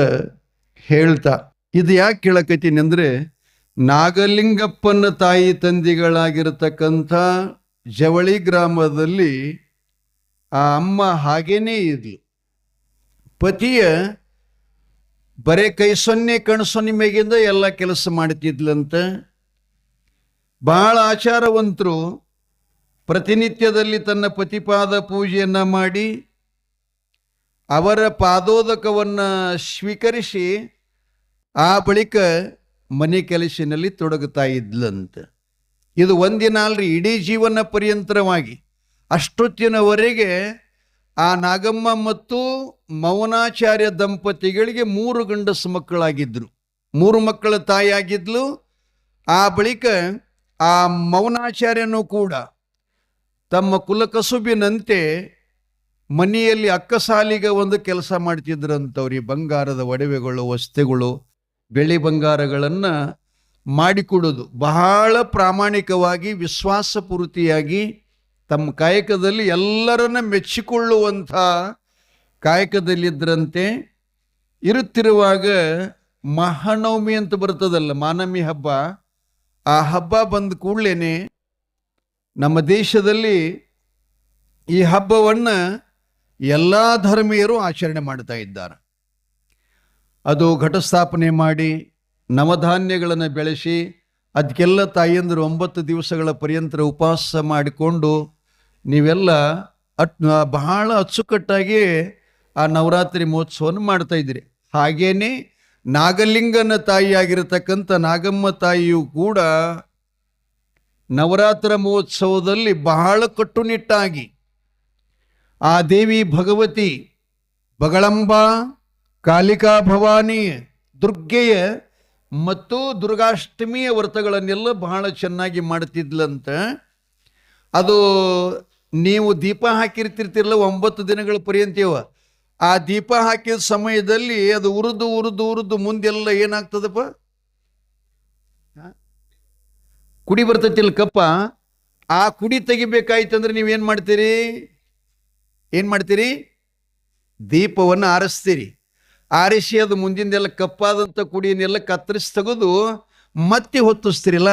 ಹೇಳ್ತಾ, ಇದು ಯಾಕೆ ಕೇಳಕತ್ತೀನಿ ಅಂದರೆ, ನಾಗಲಿಂಗಪ್ಪನ ತಾಯಿ ತಂದೆಗಳಾಗಿರತಕ್ಕಂಥ ಜವಳಿ ಗ್ರಾಮದಲ್ಲಿ ಆ ಅಮ್ಮ ಹಾಗೇನೇ ಇದ್ಲು. ಪತಿಯ ಬರೇ ಕೈ ಸೊನ್ನೆ ಕಣ್ಸೊನ್ನೆ ಮೇಗಿಂದ ಎಲ್ಲ ಕೆಲಸ ಮಾಡ್ತಿದ್ಲಂತ. ಬಹಳ ಆಚಾರವಂತರು. ಪ್ರತಿನಿತ್ಯದಲ್ಲಿ ತನ್ನ ಪತಿಪಾದ ಪೂಜೆಯನ್ನು ಮಾಡಿ ಅವರ ಪಾದೋದಕವನ್ನು ಸ್ವೀಕರಿಸಿ ಆ ಬಳಿಕ ಮನೆ ಕೆಲಸದಲ್ಲಿ ತೊಡಗುತ್ತಾ ಇದ್ಲಂತ. ಇದು ಒಂದಿನ ಅಲ್ರಿ, ಇಡೀ ಜೀವನ ಪರ್ಯಂತರವಾಗಿ ಅಷ್ಟೊತ್ತಿನವರೆಗೆ ಆ ನಾಗಮ್ಮ ಮತ್ತು ಮೌನಾಚಾರ್ಯ ದಂಪತಿಗಳಿಗೆ 3 ಗಂಡಸು ಮಕ್ಕಳಾಗಿದ್ದರು, 3 ಮಕ್ಕಳ ತಾಯಿಯಾಗಿದ್ಲು. ಆ ಬಳಿಕ ಆ ಮೌನಾಚಾರ್ಯನೂ ಕೂಡ ತಮ್ಮ ಕುಲಕಸುಬಿನಂತೆ ಮನೆಯಲ್ಲಿ ಅಕ್ಕಸಾಲಿಗೆ ಒಂದು ಕೆಲಸ ಮಾಡ್ತಿದ್ರಂಥವ್ರಿ. ಬಂಗಾರದ ಒಡವೆಗಳು, ವಸ್ತುಗಳು, ಬೆಳ್ಳಿ ಬಂಗಾರಗಳನ್ನು ಮಾಡಿಕೊಡೋದು. ಬಹಳ ಪ್ರಾಮಾಣಿಕವಾಗಿ, ವಿಶ್ವಾಸಪೂರ್ತಿಯಾಗಿ ತಮ್ಮ ಕಾಯಕದಲ್ಲಿ ಎಲ್ಲರನ್ನ ಮೆಚ್ಚಿಕೊಳ್ಳುವಂಥ ಕಾಯಕದಲ್ಲಿದ್ದರಂತೆ. ಇರುತ್ತಿರುವಾಗ ಮಹಾನವಮಿ ಅಂತ ಬರ್ತದಲ್ಲ, ಮಾನಮಿ ಹಬ್ಬ. ಆ ಹಬ್ಬ ಬಂದ ಕೂಡಲೇ ನಮ್ಮ ದೇಶದಲ್ಲಿ ಈ ಹಬ್ಬವನ್ನು ಎಲ್ಲ ಧರ್ಮೀಯರು ಆಚರಣೆ ಮಾಡ್ತಾ ಇದ್ದಾರೆ. ಅದು ಘಟಸ್ಥಾಪನೆ ಮಾಡಿ ನವಧಾನ್ಯಗಳನ್ನು ಬೆಳೆಸಿ ಅದಕ್ಕೆಲ್ಲ ತಾಯಿಯಂದರು 9 ದಿವಸಗಳ ಪರ್ಯಂತರ ಉಪವಾಸ ಮಾಡಿಕೊಂಡು ನೀವೆಲ್ಲ ಬಹಳ ಅಚ್ಚುಕಟ್ಟಾಗಿ ಆ ನವರಾತ್ರಿ ಮಹೋತ್ಸವವನ್ನು ಮಾಡ್ತಾ ಇದ್ದೀರಿ. ಹಾಗೇನೆ ನಾಗಲಿಂಗನ ತಾಯಿಯಾಗಿರತಕ್ಕಂಥ ನಾಗಮ್ಮ ತಾಯಿಯು ಕೂಡ ನವರಾತ್ರ ಮಹೋತ್ಸವದಲ್ಲಿ ಬಹಳ ಕಟ್ಟುನಿಟ್ಟಾಗಿ ಆ ದೇವಿ ಭಗವತಿ ಬಗಳಂಬ, ಕಾಳಿಕಾ ಭವಾನಿ, ದುರ್ಗೆಯ ಮತ್ತು ದುರ್ಗಾಷ್ಟಮಿಯ ವ್ರತಗಳನ್ನೆಲ್ಲ ಬಹಳ ಚೆನ್ನಾಗಿ ಮಾಡ್ತಿದ್ಲಂತ. ಅದು ನೀವು ದೀಪ ಹಾಕಿರ್ತಿರ್ತಿರಲ್ಲ 9 ದಿನಗಳ ಪರ್ಯಂತವ, ಆ ದೀಪ ಹಾಕಿದ ಸಮಯದಲ್ಲಿ ಅದು ಉರಿದು ಮುಂದೆಲ್ಲ ಏನಾಗ್ತದಪ್ಪ, ಕುಡಿ ಬರ್ತೈತಿಲ್ಲ ಕಪ್ಪ, ಆ ಕುಡಿ ತೆಗಿಬೇಕಾಯ್ತಂದ್ರೆ ನೀವೇನು ಮಾಡ್ತೀರಿ? ದೀಪವನ್ನು ಆರಿಸ್ತೀರಿ. ಆರಿಸಿ ಅದು ಮುಂದಿಂದೆಲ್ಲ ಕಪ್ಪಾದಂಥ ಕುಡಿಯನ್ನೆಲ್ಲ ಕತ್ತರಿಸಿ ತೆಗೆದು ಮತ್ತೆ ಹೊತ್ತಿಸ್ತಿರಿಲ್ಲ.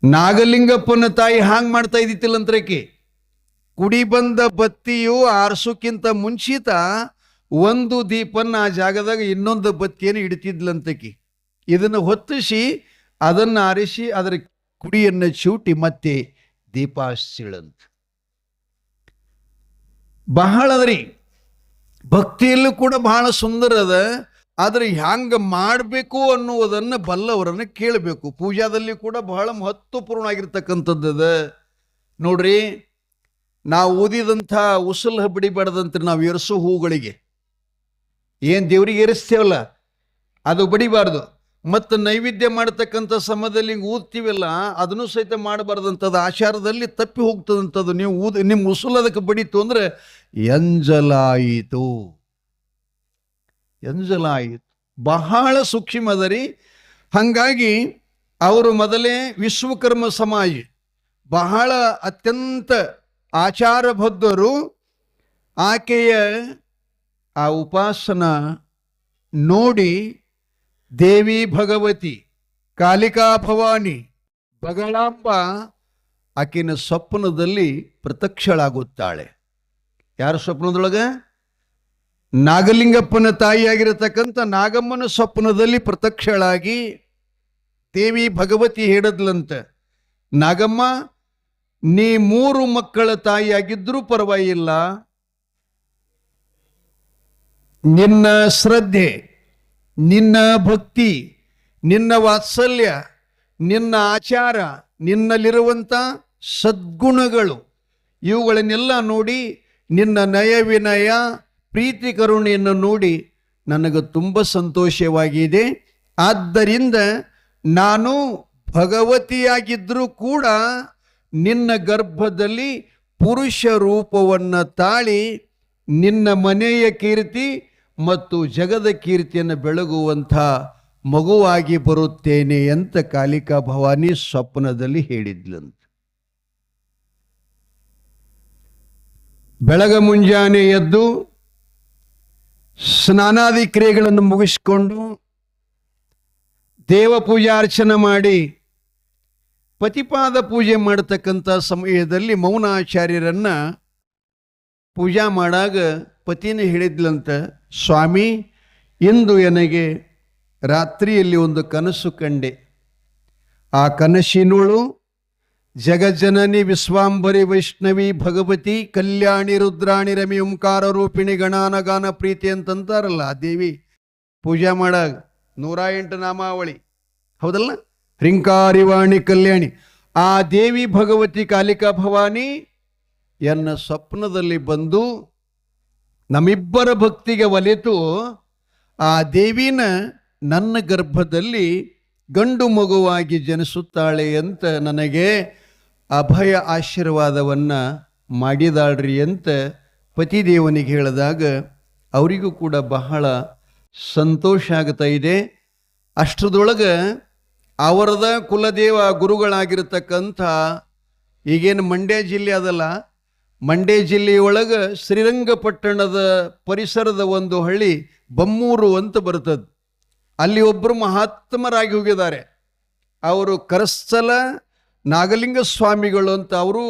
ನಾಗಲಿಂಗಪ್ಪನ ತಾಯಿ ಹಾಂಗೆ ಮಾಡ್ತಾ ಇದ್ದಿತ್ತಿಲ್ಲಂತ್ರಕ್ಕೆ. ಕುಡಿ ಬಂದ ಬತ್ತಿಯು ಆರಿಸೋಕ್ಕಿಂತ ಮುಂಚಿತ ಒಂದು ದೀಪನ್ನ ಆ ಜಾಗದಾಗ ಇನ್ನೊಂದು ಬತ್ತಿಯನ್ನು ಇಡ್ತಿದ್ಲಂತಕಿ. ಇದನ್ನು ಹೊತ್ತಿಸಿ ಅದನ್ನು ಆರಿಸಿ ಅದರ ಕುಡಿಯನ್ನು ಚೂಟಿ ಮತ್ತೆ ದೀಪ ಹಚ್ಚಿಳಂತ. ಬಹಳ ಅದರಿ ಭಕ್ತಿಯಲ್ಲೂ ಕೂಡ ಬಹಳ ಸುಂದರ ಅದ. ಆದರೆ ಹ್ಯಾಂಗ ಮಾಡಬೇಕು ಅನ್ನುವುದನ್ನು ಬಲ್ಲವರನ್ನು ಕೇಳಬೇಕು. ಪೂಜಾದಲ್ಲಿ ಕೂಡ ಬಹಳ ಮಹತ್ವಪೂರ್ಣ ಆಗಿರ್ತಕ್ಕಂಥದ್ದು ನೋಡ್ರಿ. ನಾವು ಓದಿದಂಥ ಉಸುಲ್ ಬಡಿಬಾರ್ದಂತ ನಾವು ಎರಸು ಹೂಗಳಿಗೆ ಏನು ದೇವ್ರಿಗೆ ಏರಿಸ್ತೇವಲ್ಲ ಅದು ಬಡಿಬಾರ್ದು. ಮತ್ತು ನೈವೇದ್ಯ ಮಾಡತಕ್ಕಂಥ ಸಮಯದಲ್ಲಿ ಹಿಂಗೆ ಊದ್ತೀವಲ್ಲ ಅದನ್ನು ಸಹಿತ ಮಾಡಬಾರ್ದಂಥದ್ದು. ಆಚಾರದಲ್ಲಿ ತಪ್ಪಿ ಹೋಗ್ತದಂಥದ್ದು. ನೀವು ನಿಮ್ಮ ಉಸುಲ್ ಅದಕ್ಕೆ ಬಡಿತು ಅಂದರೆ ಎಂಜಲಾಯಿತು. ಬಹಳ ಸೂಕ್ಷ್ಮ ಅದರಿ. ಹಾಗಾಗಿ ಅವರು ಮೊದಲೇ ವಿಶ್ವಕರ್ಮ ಸಮಾಜ, ಬಹಳ ಅತ್ಯಂತ ಆಚಾರಬದ್ಧರು. ಆಕೆಯ ಆ ಉಪಾಸನ ನೋಡಿ ದೇವಿ ಭಗವತಿ, ಕಾಳಿಕಾ ಭವಾನಿ, ಬಗಳಾಂಬ ಆಕೆಯ ಸ್ವಪ್ನದಲ್ಲಿ ಪ್ರತ್ಯಕ್ಷಳಾಗುತ್ತಾಳೆ. ಯಾರ ಸ್ವಪ್ನದೊಳಗೆ? ನಾಗಲಿಂಗಪ್ಪನ ತಾಯಿಯಾಗಿರತಕ್ಕಂಥ ನಾಗಮ್ಮನ ಸ್ವಪ್ನದಲ್ಲಿ ಪ್ರತ್ಯಕ್ಷಳಾಗಿ ದೇವಿ ಭಗವತಿ ಹೇಳಿದ್ಲಂತ, ನಾಗಮ್ಮ ನೀ 3 ಮಕ್ಕಳ ತಾಯಿಯಾಗಿದ್ರೂ ಪರವಾಗಿಲ್ಲ, ನಿನ್ನ ಶ್ರದ್ಧೆ, ನಿನ್ನ ಭಕ್ತಿ, ನಿನ್ನ ವಾತ್ಸಲ್ಯ, ನಿನ್ನ ಆಚಾರ, ನಿನ್ನಲ್ಲಿರುವಂಥ ಸದ್ಗುಣಗಳು ಇವುಗಳನ್ನೆಲ್ಲ ನೋಡಿ, ನಿನ್ನ ನಯ ವಿನಯ ಪ್ರೀತಿ ಕರುಣೆಯನ್ನು ನೋಡಿ ನನಗೆ ತುಂಬ ಸಂತೋಷವಾಗಿದೆ. ಆದ್ದರಿಂದ ನಾನು ಭಗವತಿಯಾಗಿದ್ದರೂ ಕೂಡ ನಿನ್ನ ಗರ್ಭದಲ್ಲಿ ಪುರುಷ ರೂಪವನ್ನು ತಾಳಿ ನಿನ್ನ ಮನೆಯ ಕೀರ್ತಿ ಮತ್ತು ಜಗದ ಕೀರ್ತಿಯನ್ನು ಬೆಳಗುವಂಥ ಮಗುವಾಗಿ ಬರುತ್ತೇನೆ ಅಂತ ಕಾಳಿಕಾ ಭವಾನಿ ಸ್ವಪ್ನದಲ್ಲಿ ಹೇಳಿದ್ಲಂತ. ಬೆಳಗ ಮುಂಜಾನೆ ಎದ್ದು ಸ್ನಾನಾದಿ ಕ್ರಿಯೆಗಳನ್ನು ಮುಗಿಸಿಕೊಂಡು ದೇವ ಪೂಜಾರ್ಚನೆ ಮಾಡಿ ಪತಿಪಾದ ಪೂಜೆ ಮಾಡತಕ್ಕಂಥ ಸಮಯದಲ್ಲಿ ಮೌನಾಚಾರ್ಯರನ್ನ ಪೂಜಾ ಮಾಡಾಗ ಪತಿನೇ ಹೇಳಿದ್ಲಂತ, ಸ್ವಾಮಿ ಇಂದು ನನಗೆ ರಾತ್ರಿಯಲ್ಲಿ ಒಂದು ಕನಸು ಕಂಡೆ. ಆ ಕನಸಿನೋಳು ಜಗಜ್ಜನನಿ ವಿಶ್ವಾಂಬರಿ ವೈಷ್ಣವಿ ಭಗವತಿ ಕಲ್ಯಾಣಿ ರುದ್ರಾಣಿ ರಮಿ ಓಂಕಾರ ರೂಪಿಣಿ ಗಣಾನಗಾನ ಪ್ರೀತಿ ಅಂತಂತಾರಲ್ಲ ಆ ದೇವಿ ಪೂಜಾ ಮಾಡಾಗ 108 ನಾಮಾವಳಿ ಹೌದಲ್ಲ, ಹ್ರಿಂಕಾರಿವಾಣಿ ಕಲ್ಯಾಣಿ. ಆ ದೇವಿ ಭಗವತಿ ಕಾಳಿಕಾ ಭವಾನಿ ಎನ್ನ ಸ್ವಪ್ನದಲ್ಲಿ ಬಂದು ನಮ್ಮಿಬ್ಬರ ಭಕ್ತಿಗೆ ಒಲಿತು ಆ ದೇವಿನ ನನ್ನ ಗರ್ಭದಲ್ಲಿ ಗಂಡು ಮಗುವಾಗಿ ಜನಿಸುತ್ತಾಳೆ ಅಂತ ನನಗೆ ಅಭಯ ಆಶೀರ್ವಾದವನ್ನು ಮಾಡಿದಾಳ್ರಿ ಅಂತ ಪತಿದೇವನಿಗೆ ಹೇಳಿದಾಗ ಅವರಿಗೂ ಕೂಡ ಬಹಳ ಸಂತೋಷ ಆಗ್ತಾ ಇದೆ. ಅಷ್ಟರದೊಳಗೆ ಅವರದ ಕುಲದೇವ ಗುರುಗಳಾಗಿರ್ತಕ್ಕಂಥ ಈಗೇನು ಮಂಡ್ಯ ಜಿಲ್ಲೆ ಅದಲ್ಲ, ಮಂಡ್ಯ ಜಿಲ್ಲೆಯೊಳಗೆ ಶ್ರೀರಂಗಪಟ್ಟಣದ ಪರಿಸರದ ಒಂದು ಹಳ್ಳಿ ಬಮ್ಮೂರು ಅಂತ ಬರ್ತದೆ. ಅಲ್ಲಿ ಒಬ್ಬರು ಮಹಾತ್ಮರಾಗಿ ಹೋಗಿದ್ದಾರೆ. ಅವರು ಕರಸ್ಥಲ ನಾಗಲಿಂಗ ಸ್ವಾಮಿಗಳು ಅಂತ. ಅವರು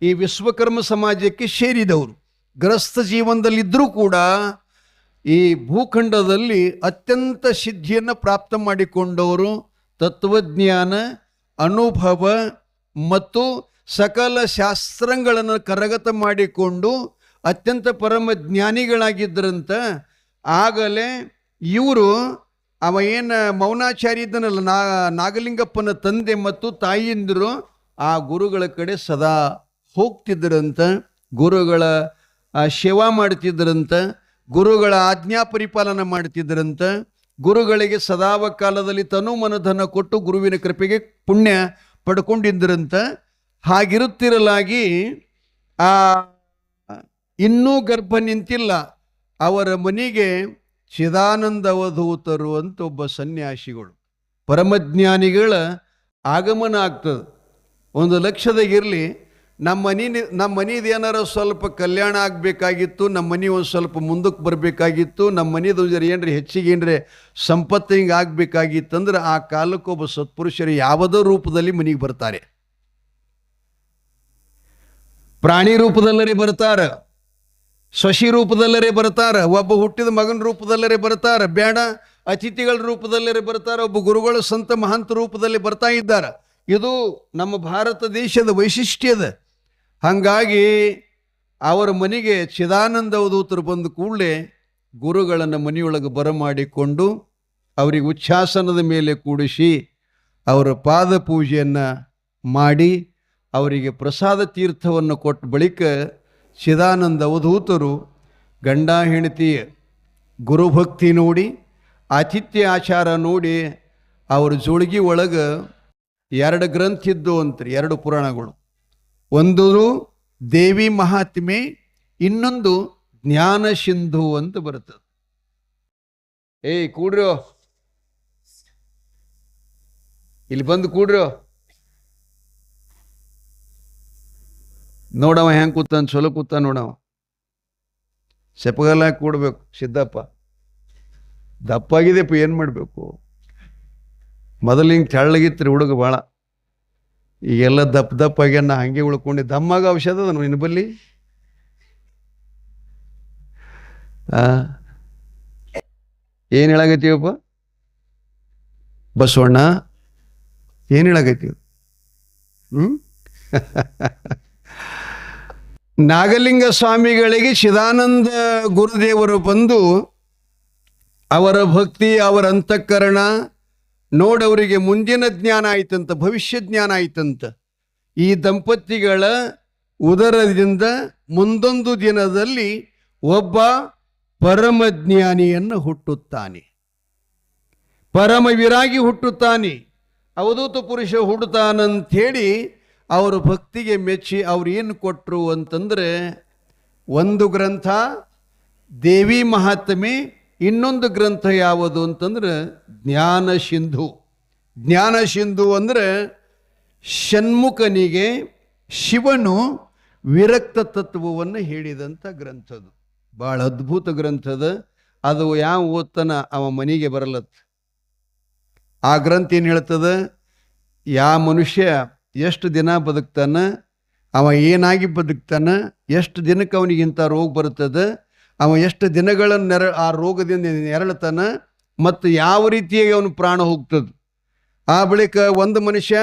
ಈ ವಿಶ್ವಕರ್ಮ ಸಮಾಜಕ್ಕೆ ಸೇರಿದವರು. ಗೃಹಸ್ಥ ಜೀವನದಲ್ಲಿದ್ದರೂ ಕೂಡ ಈ ಭೂಖಂಡದಲ್ಲಿ ಅತ್ಯಂತ ಸಿದ್ಧಿಯನ್ನು ಪ್ರಾಪ್ತ ಮಾಡಿಕೊಂಡವರು. ತತ್ವಜ್ಞಾನ, ಅನುಭವ ಮತ್ತು ಸಕಲ ಶಾಸ್ತ್ರಗಳನ್ನು ಕರಗತ ಮಾಡಿಕೊಂಡು ಅತ್ಯಂತ ಪರಮ ಜ್ಞಾನಿಗಳಾಗಿದ್ದರಂತ. ಆಗಲೇ ಇವರು ಅವ ಏನು ಮೌನಾಚಾರಿ ಇದ್ದನಲ್ಲ, ನಾಗಲಿಂಗಪ್ಪನ ತಂದೆ ಮತ್ತು ತಾಯಿಯಂದರು ಆ ಗುರುಗಳ ಕಡೆ ಸದಾ ಹೋಗ್ತಿದ್ದರಂತ. ಗುರುಗಳ ಸೇವಾ ಮಾಡ್ತಿದ್ದರಂತ. ಗುರುಗಳ ಆಜ್ಞಾ ಪರಿಪಾಲನೆ ಮಾಡ್ತಿದ್ದರಂತ. ಗುರುಗಳಿಗೆ ಸದಾವ ಕಾಲದಲ್ಲಿ ತನು ಮನಧನ ಕೊಟ್ಟು ಗುರುವಿನ ಕೃಪೆಗೆ ಪುಣ್ಯ ಪಡ್ಕೊಂಡಿದ್ದರಂತ. ಹಾಗಿರುತ್ತಿರಲಾಗಿ ಇನ್ನೂ ಗರ್ಭ ನಿಂತಿಲ್ಲ. ಅವರ ಮನೆಗೆ ಚಿದಾನಂದ ಅವಧೂತರು ಅಂತ ಒಬ್ಬ ಸನ್ಯಾಸಿಗಳು, ಪರಮಜ್ಞಾನಿಗಳ ಆಗಮನ ಆಗ್ತದೆ. 1 ಲಕ್ಷದಾಗಿರಲಿ, ನಮ್ಮ ಮನೇದು ಏನಾರ ಸ್ವಲ್ಪ ಕಲ್ಯಾಣ ಆಗಬೇಕಾಗಿತ್ತು, ನಮ್ಮ ಮನೆ ಒಂದು ಸ್ವಲ್ಪ ಮುಂದಕ್ಕೆ ಬರಬೇಕಾಗಿತ್ತು, ನಮ್ಮ ಮನೇದು ಏನ್ರಿ ಹೆಚ್ಚಿಗೆ ಏನ್ರಿ ಸಂಪತ್ತು ಹಿಂಗೆ ಆಗಬೇಕಾಗಿತ್ತಂದ್ರೆ ಆ ಕಾಲಕ್ಕೆ ಒಬ್ಬ ಸತ್ಪುರುಷರು ಯಾವುದೋ ರೂಪದಲ್ಲಿ ಮನೆಗೆ ಬರ್ತಾರೆ. ಪ್ರಾಣಿ ರೂಪದಲ್ಲರೇ ಬರ್ತಾರೆ, ಶಶಿ ರೂಪದಲ್ಲರೇ ಬರ್ತಾರೆ, ಒಬ್ಬ ಹುಟ್ಟಿದ ಮಗನ ರೂಪದಲ್ಲರೇ ಬರ್ತಾರೆ, ಬೇಡ ಅತಿಥಿಗಳ ರೂಪದಲ್ಲರೇ ಬರ್ತಾರೆ, ಒಬ್ಬ ಗುರುಗಳು ಸಂತ ಮಹಂತ ರೂಪದಲ್ಲಿ ಬರ್ತಾ ಇದ್ದಾರೆ. ಇದು ನಮ್ಮ ಭಾರತ ದೇಶದ ವೈಶಿಷ್ಟ್ಯದ. ಹಾಗಾಗಿ ಅವರ ಮನೆಗೆ ಚಿದಾನಂದ ಅವಧೂತರು ಬಂದ ಕೂಡಲೇ ಗುರುಗಳನ್ನು ಮನೆಯೊಳಗೆ ಬರಮಾಡಿಕೊಂಡು ಅವರಿಗೆ ಉಚ್ಛಾಸನದ ಮೇಲೆ ಕೂಡಿಸಿ ಅವರ ಪಾದ ಪೂಜೆಯನ್ನು ಮಾಡಿ ಅವರಿಗೆ ಪ್ರಸಾದ ತೀರ್ಥವನ್ನು ಕೊಟ್ಟ ಬಳಿಕ ಚಿದಾನಂದ ಅವಧೂತರು ಗಂಡ ಹೆಂಡತಿಯ ಗುರುಭಕ್ತಿ ನೋಡಿ, ಆತಿಥ್ಯ ಆಚಾರ ನೋಡಿ, ಅವ್ರ ಜೋಳಿಗೆ ಒಳಗೆ 2 ಗ್ರಂಥ ಇದ್ದು ಅಂತ್ರಿ, 2 ಪುರಾಣಗಳು. ಒಂದು ದೇವಿ ಮಹಾತ್ಮೆ, ಇನ್ನೊಂದು ಜ್ಞಾನ ಸಿಂಧು ಅಂತ ಬರ್ತದೆ. ಕೂಡ್ರೋ, ಇಲ್ಲಿ ಬಂದು ಕೂಡ್ರೋ. ನೋಡವ ಹೆಂಗೆ ಕೂತಾನ, ಚಲೋ ಕೂತಾನ ನೋಡವ. ಸೆಪಗಲ್ಲ ಕೂಡ್ಬೇಕು. ಸಿದ್ದಪ್ಪ ದಪ್ಪಾಗಿದೆಪ್ಪ, ಏನು ಮಾಡಬೇಕು? ಮೊದಲು ಹಿಂಗೆ ತೆಳ್ಳಗಿತ್ರಿ ಹುಡುಗ ಭಾಳ, ಈಗೆಲ್ಲ ದಪ್ಪಾಗ್ಯಾನ. ಹಂಗೆ ಉಳ್ಕೊಂಡು ದಮ್ಮಾಗ ಔಷಧ ಅದ ನಿನ್ನ ಬಲ್ಲಿ. ಏನು ಹೇಳಾಗತ್ತೀವಪ್ಪ ಬಸವಣ್ಣ? ಏನು ಹೇಳಾಗತ್ತೀವಿ? ನಾಗಲಿಂಗ ಸ್ವಾಮಿಗಳಿಗೆ ಚಿದಾನಂದ ಗುರುದೇವರು ಬಂದು ಅವರ ಭಕ್ತಿ, ಅವರ ಅಂತಃಕರಣ ನೋಡವರಿಗೆ ಮುಂದಿನ ಜ್ಞಾನ ಆಯ್ತಂತ, ಭವಿಷ್ಯ ಜ್ಞಾನ ಆಯ್ತಂತ. ಈ ದಂಪತಿಗಳ ಉದರದಿಂದ ಮುಂದೊಂದು ದಿನದಲ್ಲಿ ಒಬ್ಬ ಪರಮಜ್ಞಾನಿಯನ್ನು ಹುಟ್ಟುತ್ತಾನೆ, ಪರಮ ವಿರಾಗಿ ಹುಟ್ಟುತ್ತಾನೆ, ಅವಧೂತ ಪುರುಷ ಹುಟ್ಟುತ್ತಾನಂಥೇಳಿ ಅವರ ಭಕ್ತಿಗೆ ಮೆಚ್ಚಿ ಅವ್ರು ಏನು ಕೊಟ್ಟರು ಅಂತಂದರೆ, ಒಂದು ಗ್ರಂಥ ದೇವಿ ಮಹಾತ್ಮೆ, ಇನ್ನೊಂದು ಗ್ರಂಥ ಯಾವುದು ಅಂತಂದ್ರೆ ಜ್ಞಾನ ಸಿಂಧು. ಜ್ಞಾನ ಸಿಂಧು ಅಂದರೆ ಷಣ್ಮುಖನಿಗೆ ಶಿವನು ವಿರಕ್ತ ತತ್ವವನ್ನು ಹೇಳಿದಂಥ ಗ್ರಂಥದು. ಭಾಳ ಅದ್ಭುತ ಗ್ರಂಥದ. ಅದು ಯಾವ ಓದ್ತಾನ ಅವ ಮನೆಗೆ ಬರಲತ್ತ. ಆ ಗ್ರಂಥ ಏನು ಹೇಳ್ತದೆ? ಯಾವ ಮನುಷ್ಯ ಎಷ್ಟು ದಿನ ಬದುಕ್ತಾನ, ಅವ ಏನಾಗಿ ಬದುಕ್ತಾನ, ಎಷ್ಟು ದಿನಕ್ಕೆ ಅವನಿಗಿಂತ ರೋಗ ಬರ್ತದೆ, ಅವ ಎಷ್ಟು ದಿನಗಳನ್ನು ಆ ರೋಗದಿಂದ ನೆರಳತಾನ, ಮತ್ತು ಯಾವ ರೀತಿಯಾಗಿ ಅವನು ಪ್ರಾಣ ಹೋಗ್ತದೆ. ಆ ಬಳಿಕ ಒಂದು ಮನುಷ್ಯ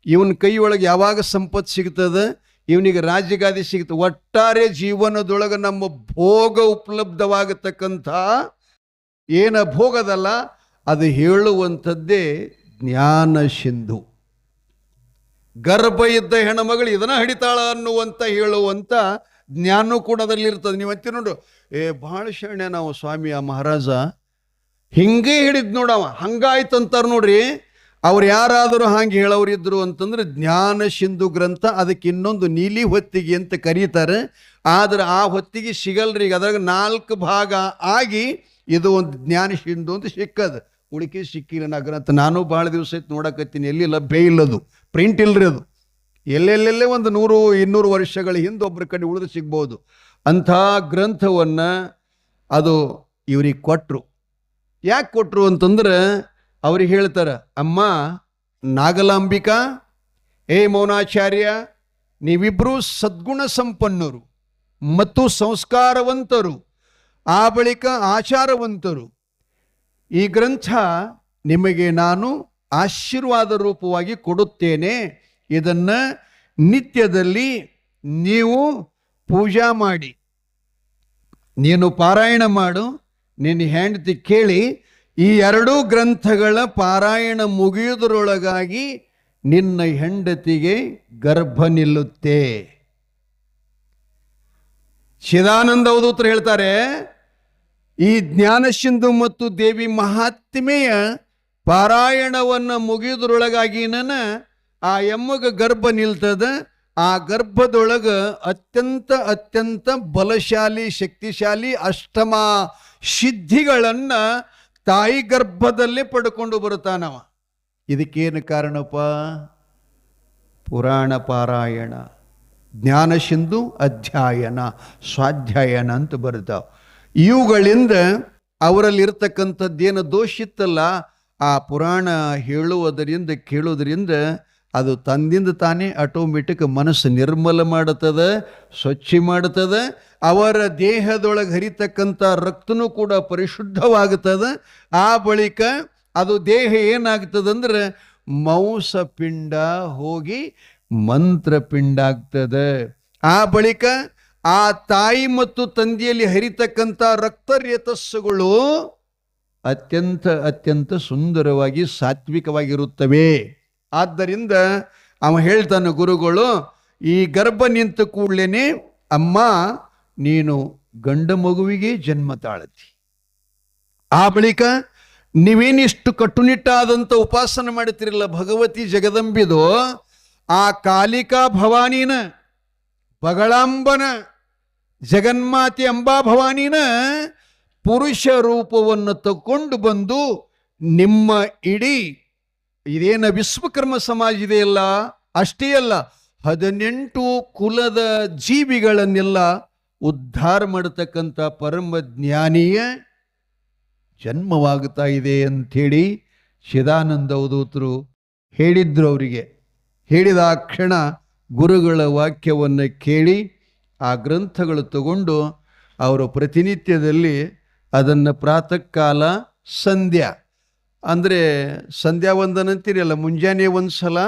ಇವನ ಕೈಯೊಳಗೆ ಯಾವಾಗ ಸಂಪತ್ತು ಸಿಗ್ತದೆ, ಇವನಿಗೆ ರಾಜ್ಯಗಾದಿ ಸಿಗ್ತದೆ. ಒಟ್ಟಾರೆ ಜೀವನದೊಳಗೆ ನಮ್ಮ ಭೋಗ ಉಪಲಬ್ಧವಾಗತಕ್ಕಂಥ ಏನ ಭೋಗದಲ್ಲ ಅದು ಹೇಳುವಂಥದ್ದೇ ಜ್ಞಾನ ಸಿಂಧು. ಗರ್ಭ ಇದ್ದ ಹೆಣ್ಣುಮಗಳು ಇದನ್ನ ಹಿಡಿತಾಳ ಅನ್ನುವಂಥ ಹೇಳುವಂಥ ಜ್ಞಾನ ಕೂಡ ಅದರಲ್ಲಿರ್ತದೆ. ನೀವು ಅಂತೀರಿ ನೋಡು, ಭಾಳ ಶರಣ್ಯ ನಾವು ಸ್ವಾಮಿ ಆ ಮಹಾರಾಜ ಹಿಂಗೆ ಹಿಡಿದ್ ನೋಡವ, ಹಂಗಾಯ್ತಂತಾರೆ ನೋಡ್ರಿ. ಅವ್ರು ಯಾರಾದರೂ ಹಾಗೆ ಹೇಳೋರಿದ್ರು ಅಂತಂದ್ರೆ ಜ್ಞಾನ ಸಿಂಧು ಗ್ರಂಥ, ಅದಕ್ಕೆ ಇನ್ನೊಂದು ನೀಲಿ ಹೊತ್ತಿಗೆ ಅಂತ ಕರೀತಾರೆ. ಆದರೆ ಆ ಹೊತ್ತಿಗೆ ಸಿಗಲ್ರಿ. ಅದ್ರಾಗ 4 ಭಾಗ ಆಗಿ ಇದು ಒಂದು ಜ್ಞಾನ ಸಿಂಧು ಅಂತ ಸಿಕ್ಕದ. ಉಳಿಕೆ ಸಿಕ್ಕಿಲ್ಲ ನಾ ಗ್ರಂಥ. ನಾನು ಭಾಳ ದಿವಸ ಆಯ್ತು ನೋಡಕತ್ತೀನಿ, ಎಲ್ಲಿ ಲಭ್ಯ ಇಲ್ಲದು, ಪ್ರಿಂಟ್ ಇಲ್ರಿ ಅದು. ಎಲ್ಲೆಲ್ಲೆಲ್ಲೇ ಒಂದು 100-200 ವರ್ಷಗಳ ಹಿಂದೆ ಒಬ್ಬರ ಕಡೆ ಉಳಿದು ಸಿಗ್ಬೋದು. ಅಂಥ ಗ್ರಂಥವನ್ನು ಅದು ಇವ್ರಿಗೆ ಕೊಟ್ಟರು. ಯಾಕೆ ಕೊಟ್ಟರು ಅಂತಂದ್ರೆ ಅವ್ರಿಗೆ ಹೇಳ್ತಾರೆ, ಅಮ್ಮ ನಾಗಲಾಂಬಿಕಾ, ಮೌನಾಚಾರ್ಯ, ನೀವಿಬ್ಬರೂ ಸದ್ಗುಣ ಸಂಪನ್ನರು ಮತ್ತು ಸಂಸ್ಕಾರವಂತರು, ಆ ಬಳಿಕ ಆಚಾರವಂತರು. ಈ ಗ್ರಂಥ ನಿಮಗೆ ನಾನು ಆಶೀರ್ವಾದ ರೂಪವಾಗಿ ಕೊಡುತ್ತೇನೆ. ಇದನ್ನು ನಿತ್ಯದಲ್ಲಿ ನೀವು ಪೂಜಾ ಮಾಡಿ, ನೀನು ಪಾರಾಯಣ ಮಾಡು, ನಿನ್ನ ಹೆಂಡತಿ ಕೇಳಿ. ಈ 2 ಗ್ರಂಥಗಳ ಪಾರಾಯಣ ಮುಗಿಯುವುದರೊಳಗಾಗಿ ನಿನ್ನ ಹೆಂಡತಿಗೆ ಗರ್ಭ ನಿಲ್ಲುತ್ತೆ. ಚಿದಾನಂದ ಅವಧೂತರು ಹೇಳ್ತಾರೆ, ಈ ಜ್ಞಾನಸಿಂಧು ಮತ್ತು ದೇವಿ ಮಹಾತ್ಮೆಯ ಪಾರಾಯಣವನ್ನು ಮುಗಿಯುವುದರೊಳಗಾಗಿ ಆ ಎಮ್ಮಗ ಗರ್ಭ ನಿಲ್ತದ. ಆ ಗರ್ಭದೊಳಗೆ ಅತ್ಯಂತ ಬಲಶಾಲಿ ಶಕ್ತಿಶಾಲಿ ಅಷ್ಟಮ ಸಿದ್ಧಿಗಳನ್ನು ತಾಯಿ ಗರ್ಭದಲ್ಲೇ ಪಡ್ಕೊಂಡು ಬರುತ್ತಾನವ. ಇದಕ್ಕೇನು ಕಾರಣಪ್ಪ? ಪುರಾಣ ಪಾರಾಯಣ, ಜ್ಞಾನಸಿಂಧು ಅಧ್ಯಯನ, ಸ್ವಾಧ್ಯಾಯನ ಅಂತ ಬರ್ತಾವ. ಇವುಗಳಿಂದ ಅವರಲ್ಲಿರ್ತಕ್ಕಂಥದ್ದೇನು ದೋಷಿತ್ತಲ್ಲ, ಆ ಪುರಾಣ ಹೇಳುವುದರಿಂದ ಕೇಳುವುದರಿಂದ ಅದು ತಂದಿಂದ ತಾನೇ ಆಟೋಮೆಟಿಕ್ ಮನಸ್ಸು ನಿರ್ಮಲ ಮಾಡುತ್ತದೆ, ಸ್ವಚ್ಛ ಮಾಡುತ್ತದೆ. ಅವರ ದೇಹದೊಳಗೆ ಹರಿತಕ್ಕಂಥ ರಕ್ತನೂ ಕೂಡ ಪರಿಶುದ್ಧವಾಗುತ್ತದೆ. ಆ ಬಳಿಕ ಅದು ದೇಹ ಏನಾಗ್ತದಂದ್ರೆ ಮಾಂಸಪಿಂಡ ಹೋಗಿ ಮಂತ್ರಪಿಂಡ ಆಗ್ತದೆ. ಆ ಬಳಿಕ ಆ ತಾಯಿ ಮತ್ತು ತಂದೆಯಲ್ಲಿ ಹರಿತಕ್ಕಂಥ ರಕ್ತರೇತಸ್ಸುಗಳು ಅತ್ಯಂತ ಸುಂದರವಾಗಿ ಸಾತ್ವಿಕವಾಗಿರುತ್ತವೆ. ಆದ್ದರಿಂದ ಅವ ಹೇಳ್ತಾನೆ, ಗುರುಗಳು, ಈ ಗರ್ಭ ನಿಂತ ಕೂಡಲೇ ಅಮ್ಮ ನೀನು ಗಂಡ ಮಗುವಿಗೆ ಜನ್ಮ ತಾಳತಿ. ಆ ಬಳಿಕ ನೀವೇನಿಷ್ಟು ಕಟ್ಟುನಿಟ್ಟಾದಂಥ ಉಪಾಸನೆ ಮಾಡುತ್ತೀರಲ್ಲ ಭಗವತಿ ಜಗದಂಬಿದು, ಆ ಕಾಲಿಕಾ ಭವಾನಿನ, ಬಗಳಾಂಬನ, ಜಗನ್ಮಾತೆ ಅಂಬಾ ಭವಾನಿನ ಪುರುಷ ರೂಪವನ್ನು ತಕೊಂಡು ಬಂದು ನಿಮ್ಮ ಇಡೀ ಇದೇನ ವಿಶ್ವಕರ್ಮ ಸಮಾಜ ಇದೆಯಲ್ಲ, ಅಷ್ಟೇ ಅಲ್ಲ 18 ಕುಲದ ಜೀವಿಗಳನ್ನೆಲ್ಲ ಉದ್ಧಾರ ಮಾಡತಕ್ಕಂಥ ಪರಮ ಜ್ಞಾನಿಯ ಜನ್ಮವಾಗುತ್ತಾ ಇದೆ ಅಂಥೇಳಿ ಚಿದಾನಂದ ಅವಧೂತರು ಹೇಳಿದ್ರು. ಅವರಿಗೆ ಹೇಳಿದ ಆ ಕ್ಷಣ ಗುರುಗಳ ವಾಕ್ಯವನ್ನು ಕೇಳಿ ಆ ಗ್ರಂಥಗಳು ತಗೊಂಡು ಅವರು ಪ್ರತಿನಿತ್ಯದಲ್ಲಿ ಅದನ್ನು ಪ್ರಾತಃ ಕಾಲ ಸಂಧ್ಯಾ ಅಂದರೆ ಸಂಧ್ಯಾ ವಂದನ ಅಂತೀರಲ್ಲ, ಮುಂಜಾನೆ ಒಂದು ಸಲ,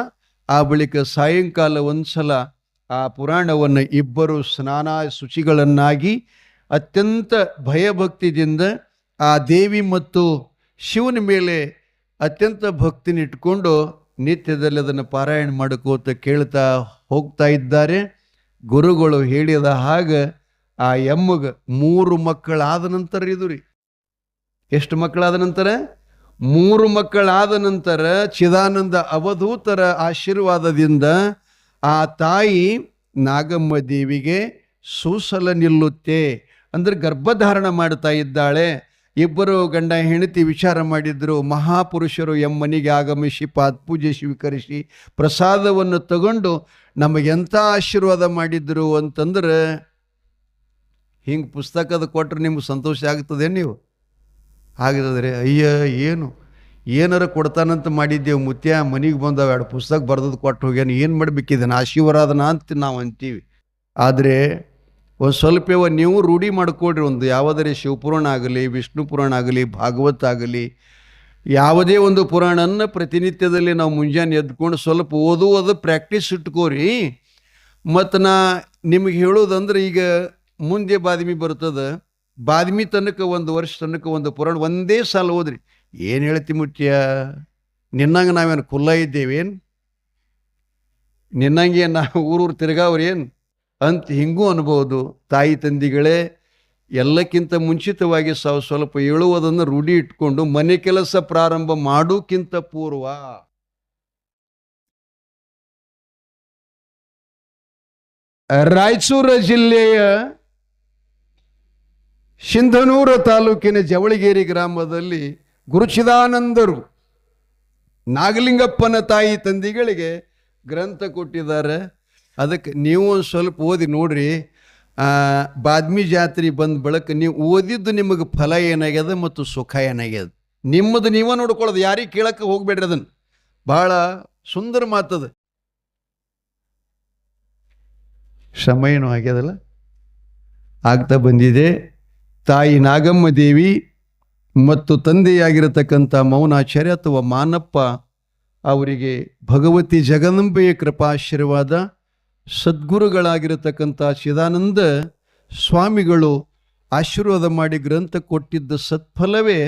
ಆ ಬಳಿಕ ಸಾಯಂಕಾಲ ಒಂದು ಸಲ ಆ ಪುರಾಣವನ್ನು ಇಬ್ಬರು ಸ್ನಾನ ಶುಚಿಗಳನ್ನಾಗಿ ಅತ್ಯಂತ ಭಯಭಕ್ತಿಯಿಂದ ಆ ದೇವಿ ಮತ್ತು ಶಿವನ ಮೇಲೆ ಅತ್ಯಂತ ಭಕ್ತಿನಿಟ್ಕೊಂಡು ನಿತ್ಯದಲ್ಲಿ ಅದನ್ನು ಪಾರಾಯಣ ಮಾಡ್ಕೋತ ಕೇಳ್ತಾ ಹೋಗ್ತಾ ಇದ್ದಾರೆ. ಗುರುಗಳು ಹೇಳಿದ ಹಾಗೆ ಆ ಎಮ್ಮಗೆ 3 ಮಕ್ಕಳಾದ ನಂತರ ಇದು ರೀ, ಎಷ್ಟು ಮಕ್ಕಳಾದ ನಂತರ? 3 ಮಕ್ಕಳಾದ ನಂತರ ಚಿದಾನಂದ ಅವಧೂತರ ಆಶೀರ್ವಾದದಿಂದ ಆ ತಾಯಿ ನಾಗಮ್ಮ ದೇವಿಗೆ ಸೂಸಲ ನಿಲ್ಲುತ್ತೆ. ಅಂದರೆ ಗರ್ಭಧಾರಣ ಮಾಡ್ತಾ ಇದ್ದಾಳೆ. ಇಬ್ಬರು ಗಂಡ ಹೆಂಡತಿ ವಿಚಾರ ಮಾಡಿದ್ರು, ಮಹಾಪುರುಷರು ಎಮ್ಮನಿಗೆ ಆಗಮಿಸಿ ಪಾತ್ಪೂಜೆ ಸ್ವೀಕರಿಸಿ ಪ್ರಸಾದವನ್ನು ತಗೊಂಡು ನಮಗೆಂಥ ಆಶೀರ್ವಾದ ಮಾಡಿದ್ರು ಅಂತಂದ್ರೆ, ಹಿಂಗೆ ಪುಸ್ತಕದ ಕೊಟ್ಟರೆ ನಿಮ್ಗೆ ಸಂತೋಷ ಆಗ್ತದೆ. ನೀವು ಆಗಿದ್ರೆ ಏನಾರ ಕೊಡ್ತಾನಂತ ಮಾಡಿದ್ದೇವೆ, ಮುತ್ಯ ಮನೆಗೆ ಬಂದವ 2 ಪುಸ್ತಕ ಬರೆದದ್ದು ಕೊಟ್ಟು ಹೋಗ್ಯಾನ, ಏನು ಮಾಡಬೇಕಿದ್ದಾನೆ ಆಶೀರ್ವಾದನ ಅಂತ ನಾವು ಅಂತೀವಿ. ಆದರೆ ಒಂದು ಸ್ವಲ್ಪ ನೀವು ರೂಢಿ ಮಾಡಿಕೊಡ್ರಿ. ಒಂದು ಯಾವುದೇ ಶಿವಪುರಾಣ ಆಗಲಿ, ವಿಷ್ಣು ಪುರಾಣ ಆಗಲಿ, ಭಾಗವತ ಆಗಲಿ, ಯಾವುದೇ ಒಂದು ಪುರಾಣನ ಪ್ರತಿನಿತ್ಯದಲ್ಲಿ ನಾವು ಮುಂಜಾನೆ ಎದ್ಕೊಂಡು ಸ್ವಲ್ಪ ಓದುವುದು ಪ್ರಾಕ್ಟೀಸ್ ಇಟ್ಕೋರಿ. ಮತ್ತು ನಿಮಗೆ ಹೇಳೋದಂದ್ರೆ, ಈಗ ಮುಂದೆ ಬಾದ್ಮಿ ಬರ್ತದೆ, ಬಾದ್ಮಿ ತನಕ 1 ವರ್ಷ ತನಕ ಒಂದು ಪುರಾಣ ಒಂದೇ ಸಾಲ ಓದ್ರಿ. ಏನು ಹೇಳ್ತಿ ಮುತ್ಯ, ನಿನ್ನಂಗೆ ನಾವೇನು ಕುಲ್ಲ ಇದ್ದೇವೇನು, ನಿನ್ನಂಗೆ ನಾವು ಊರೂರು ತಿರ್ಗಾವ್ರೇನು ಅಂತ ಹಿಂಗೂ ಅನ್ಬೋದು. ತಾಯಿ ತಂದಿಗಳೇ, ಎಲ್ಲಕ್ಕಿಂತ ಮುಂಚಿತವಾಗಿ ಸ್ವಲ್ಪ ಹೇಳುವುದನ್ನು ರೂಢಿ ಇಟ್ಕೊಂಡು ಮನೆ ಕೆಲಸ ಪ್ರಾರಂಭ ಮಾಡೋಕ್ಕಿಂತ ಪೂರ್ವ ರಾಯಚೂರು ಜಿಲ್ಲೆಯ ಸಿಂಧನೂರು ತಾಲೂಕಿನ ಜವಳಗೇರಿ ಗ್ರಾಮದಲ್ಲಿ ಗುರುಚಿದಾನಂದರು ನಾಗಲಿಂಗಪ್ಪನ ತಾಯಿ ತಂದಿಗಳಿಗೆ ಗ್ರಂಥ ಕೊಟ್ಟಿದ್ದಾರೆ. ಅದಕ್ಕೆ ನೀವು ಒಂದು ಸ್ವಲ್ಪ ಓದಿ ನೋಡ್ರಿ. ಬಾದ್ಮಿ ಜಾತ್ರೆ ಬಂದ ಬಳಕ ನೀವು ಓದಿದ್ದು ನಿಮಗೆ ಫಲ ಏನಾಗ್ಯದ ಮತ್ತು ಸುಖ ಏನಾಗ್ಯದ ನಿಮ್ಮದು ನೀವೇ ನೋಡ್ಕೊಳ್ಳೋದು, ಯಾರಿಗೆ ಕೇಳಕ್ಕೆ ಹೋಗ್ಬೇಡ್ರಿ. ಅದನ್ನು ಭಾಳ ಸುಂದರ ಮಾತದ. ಶ್ರಮ ಏನೋ ಆಗ್ಯದಲ್ಲ, ಆಗ್ತಾ ಬಂದಿದೆ. ತಾಯಿ ನಾಗಮ್ಮ ದೇವಿ ಮತ್ತು ತಂದೆಯಾಗಿರತಕ್ಕಂಥ ಮೌನಾಚಾರ್ಯ ಅಥವಾ ಮಾನಪ್ಪ ಅವರಿಗೆ ಭಗವತಿ ಜಗದಂಬೆಯ ಕೃಪಾಶೀರ್ವಾದ, ಸದ್ಗುರುಗಳಾಗಿರತಕ್ಕಂಥ ಚಿದಾನಂದ ಸ್ವಾಮಿಗಳು ಆಶೀರ್ವಾದ ಮಾಡಿ ಗ್ರಂಥ ಕೊಟ್ಟಿದ್ದ ಸತ್ಫಲವೇ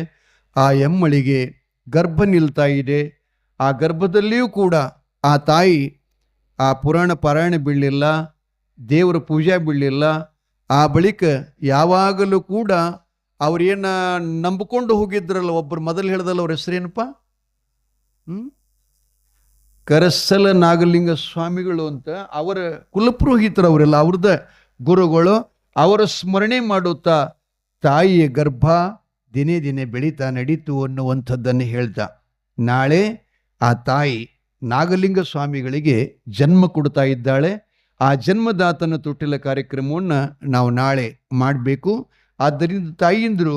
ಆ ಎಮ್ಮಳಿಗೆ ಗರ್ಭ ನಿಲ್ತಾ ಇದೆ. ಆ ಗರ್ಭದಲ್ಲಿಯೂ ಕೂಡ ಆ ತಾಯಿ ಆ ಪುರಾಣ ಪಾರಾಯಣ ಬೀಳಲಿಲ್ಲ, ದೇವರ ಪೂಜೆ ಬೀಳಲಿಲ್ಲ. ಆ ಬಳಿಕ ಯಾವಾಗಲೂ ಕೂಡ ಅವ್ರೇನ ನಂಬಿಕೊಂಡು ಹೋಗಿದ್ರಲ್ಲ, ಒಬ್ಬರು ಮೊದಲು ಹೇಳ್ದಲ್ಲ, ಅವ್ರ ಹೆಸರೇನಪ್ಪ? ಕರಸಲ ನಾಗಲಿಂಗ ಸ್ವಾಮಿಗಳು ಅಂತ ಅವರ ಕುಲಪುರೋಹಿತರು ಅವರೆಲ್ಲ, ಅವ್ರದ ಗುರುಗಳು. ಅವರ ಸ್ಮರಣೆ ಮಾಡುತ್ತಾ ತಾಯಿಯ ಗರ್ಭ ದಿನೇ ದಿನೇ ಬೆಳೀತಾ ನಡೀತು ಅನ್ನುವಂಥದ್ದನ್ನು ಹೇಳ್ತಾ, ನಾಳೆ ಆ ತಾಯಿ ನಾಗಲಿಂಗ ಸ್ವಾಮಿಗಳಿಗೆ ಜನ್ಮ ಕೊಡ್ತಾ ಇದ್ದಾಳೆ. ಆ ಜನ್ಮದಾತನ ತೊಟ್ಟಿಲ ಕಾರ್ಯಕ್ರಮವನ್ನು ನಾವು ನಾಳೆ ಮಾಡಬೇಕು. ಆದ್ದರಿಂದ ತಾಯಿಯಂದರು,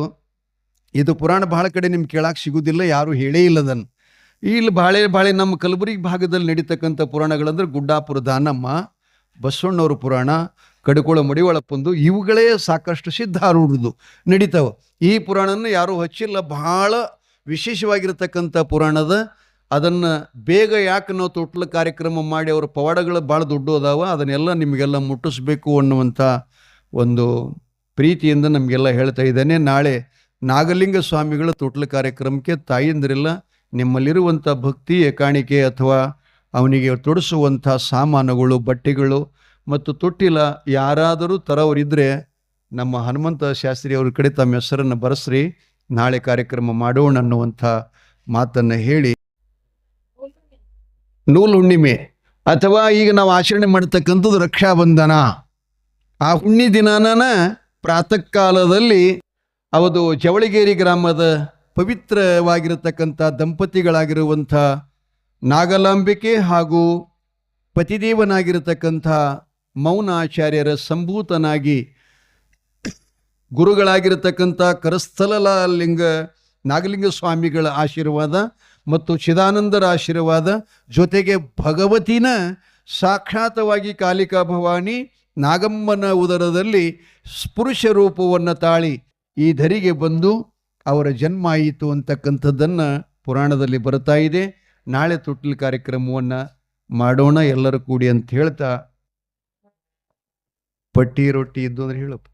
ಇದು ಪುರಾಣ ಬಹಳ ಕಡೆ ನಿಮ್ಗೆ ಕೇಳಕ್ಕೆ ಸಿಗೋದಿಲ್ಲ, ಯಾರು ಹೇಳೇ ಇಲ್ಲದನ್ನು. ಇಲ್ಲಿ ಬಾಳೆ ನಮ್ಮ ಕಲಬುರಗಿ ಭಾಗದಲ್ಲಿ ನಡೀತಕ್ಕಂಥ ಪುರಾಣಗಳಂದ್ರೆ ಗುಡ್ಡಾಪುರ ದಾನಮ್ಮ, ಬಸವಣ್ಣವ್ರ ಪುರಾಣ, ಕಡಕೋಳ ಮಡಿವಾಳಪ್ಪಂದು, ಇವುಗಳೇ ಸಾಕಷ್ಟು ಸಿದ್ಧಾರೂಢದ್ದು ನಡೀತಾವೆ. ಈ ಪುರಾಣನ ಯಾರೂ ಹಚ್ಚಿಲ್ಲ. ಬಹಳ ವಿಶೇಷವಾಗಿರ್ತಕ್ಕಂಥ ಪುರಾಣದ. ಅದನ್ನು ಬೇಗ ಯಾಕೆ ನಾವು ತೊಟ್ಲ ಕಾರ್ಯಕ್ರಮ ಮಾಡಿ ಅವರ ಪವಾಡಗಳು ಭಾಳ ದೊಡ್ಡ ಅದಾವ, ಅದನ್ನೆಲ್ಲ ನಿಮಗೆಲ್ಲ ಮುಟ್ಟಿಸ್ಬೇಕು ಅನ್ನುವಂಥ ಒಂದು ಪ್ರೀತಿಯಿಂದ ನಮಗೆಲ್ಲ ಹೇಳ್ತಾ ಇದ್ದೇನೆ. ನಾಳೆ ನಾಗಲಿಂಗ ಸ್ವಾಮಿಗಳ ತೊಟ್ಲ ಕಾರ್ಯಕ್ರಮಕ್ಕೆ ತಾಯಿಂದರೆಲ್ಲ ನಿಮ್ಮಲ್ಲಿರುವಂಥ ಭಕ್ತಿಯ ಕಾಣಿಕೆ ಅಥವಾ ಅವನಿಗೆ ತೊಡಿಸುವಂಥ ಸಾಮಾನುಗಳು, ಬಟ್ಟೆಗಳು ಮತ್ತು ತೊಟ್ಟಿಲ ಯಾರಾದರೂ ತರೋರಿದ್ದರೆ ನಮ್ಮ ಹನುಮಂತ ಶಾಸ್ತ್ರಿ ಅವ್ರ ಕಡೆ ತಮ್ಮ ಹೆಸರನ್ನು ಬರೆಸ್ರಿ, ನಾಳೆ ಕಾರ್ಯಕ್ರಮ ಮಾಡೋಣ ಅನ್ನುವಂಥ ಮಾತನ್ನು ಹೇಳಿ, ನೂಲು ಹುಣ್ಣಿಮೆ ಅಥವಾ ಈಗ ನಾವು ಆಚರಣೆ ಮಾಡ್ತಕ್ಕಂಥದ್ದು ರಕ್ಷಾಬಂಧನ, ಆ ಹುಣ್ಣಿ ದಿನಾನ ಪ್ರಾತಃ ಕಾಲದಲ್ಲಿ ಅವದು ಜವಳಿಗೇರಿ ಗ್ರಾಮದ ಪವಿತ್ರವಾಗಿರತಕ್ಕಂಥ ದಂಪತಿಗಳಾಗಿರುವಂಥ ನಾಗಲಾಂಬಿಕೆ ಹಾಗೂ ಪತಿದೇವನಾಗಿರತಕ್ಕಂಥ ಮೌನಾಚಾರ್ಯರ ಸಂಭೂತನಾಗಿ ಗುರುಗಳಾಗಿರತಕ್ಕಂಥ ಕರಸ್ಥಲಲಿಂಗ ನಾಗಲಿಂಗ ಸ್ವಾಮಿಗಳ ಆಶೀರ್ವಾದ ಮತ್ತು ಚಿದಾನಂದರ ಆಶೀರ್ವಾದ ಜೊತೆಗೆ ಭಗವತಿನ ಸಾಕ್ಷಾತವಾಗಿ ಕಾಲಿಕಾ ಭವಾನಿ ನಾಗಮ್ಮನ ಉದರದಲ್ಲಿ ಪುರುಷ ರೂಪವನ್ನು ತಾಳಿ ಈ ಧರಿಗೆ ಬಂದು ಅವರ ಜನ್ಮ ಆಯಿತು ಅಂತಕ್ಕಂಥದ್ದನ್ನು ಪುರಾಣದಲ್ಲಿ ಬರ್ತಾ ಇದೆ. ನಾಳೆ ತೊಟ್ಟಿಲು ಕಾರ್ಯಕ್ರಮವನ್ನು ಮಾಡೋಣ ಎಲ್ಲರೂ ಕೂಡಿ ಅಂತ ಹೇಳ್ತಾ, ಪಟ್ಟಿ ರೊಟ್ಟಿ ಇದ್ದು ಅಂದ್ರೆ ಹೇಳಪ್ಪ.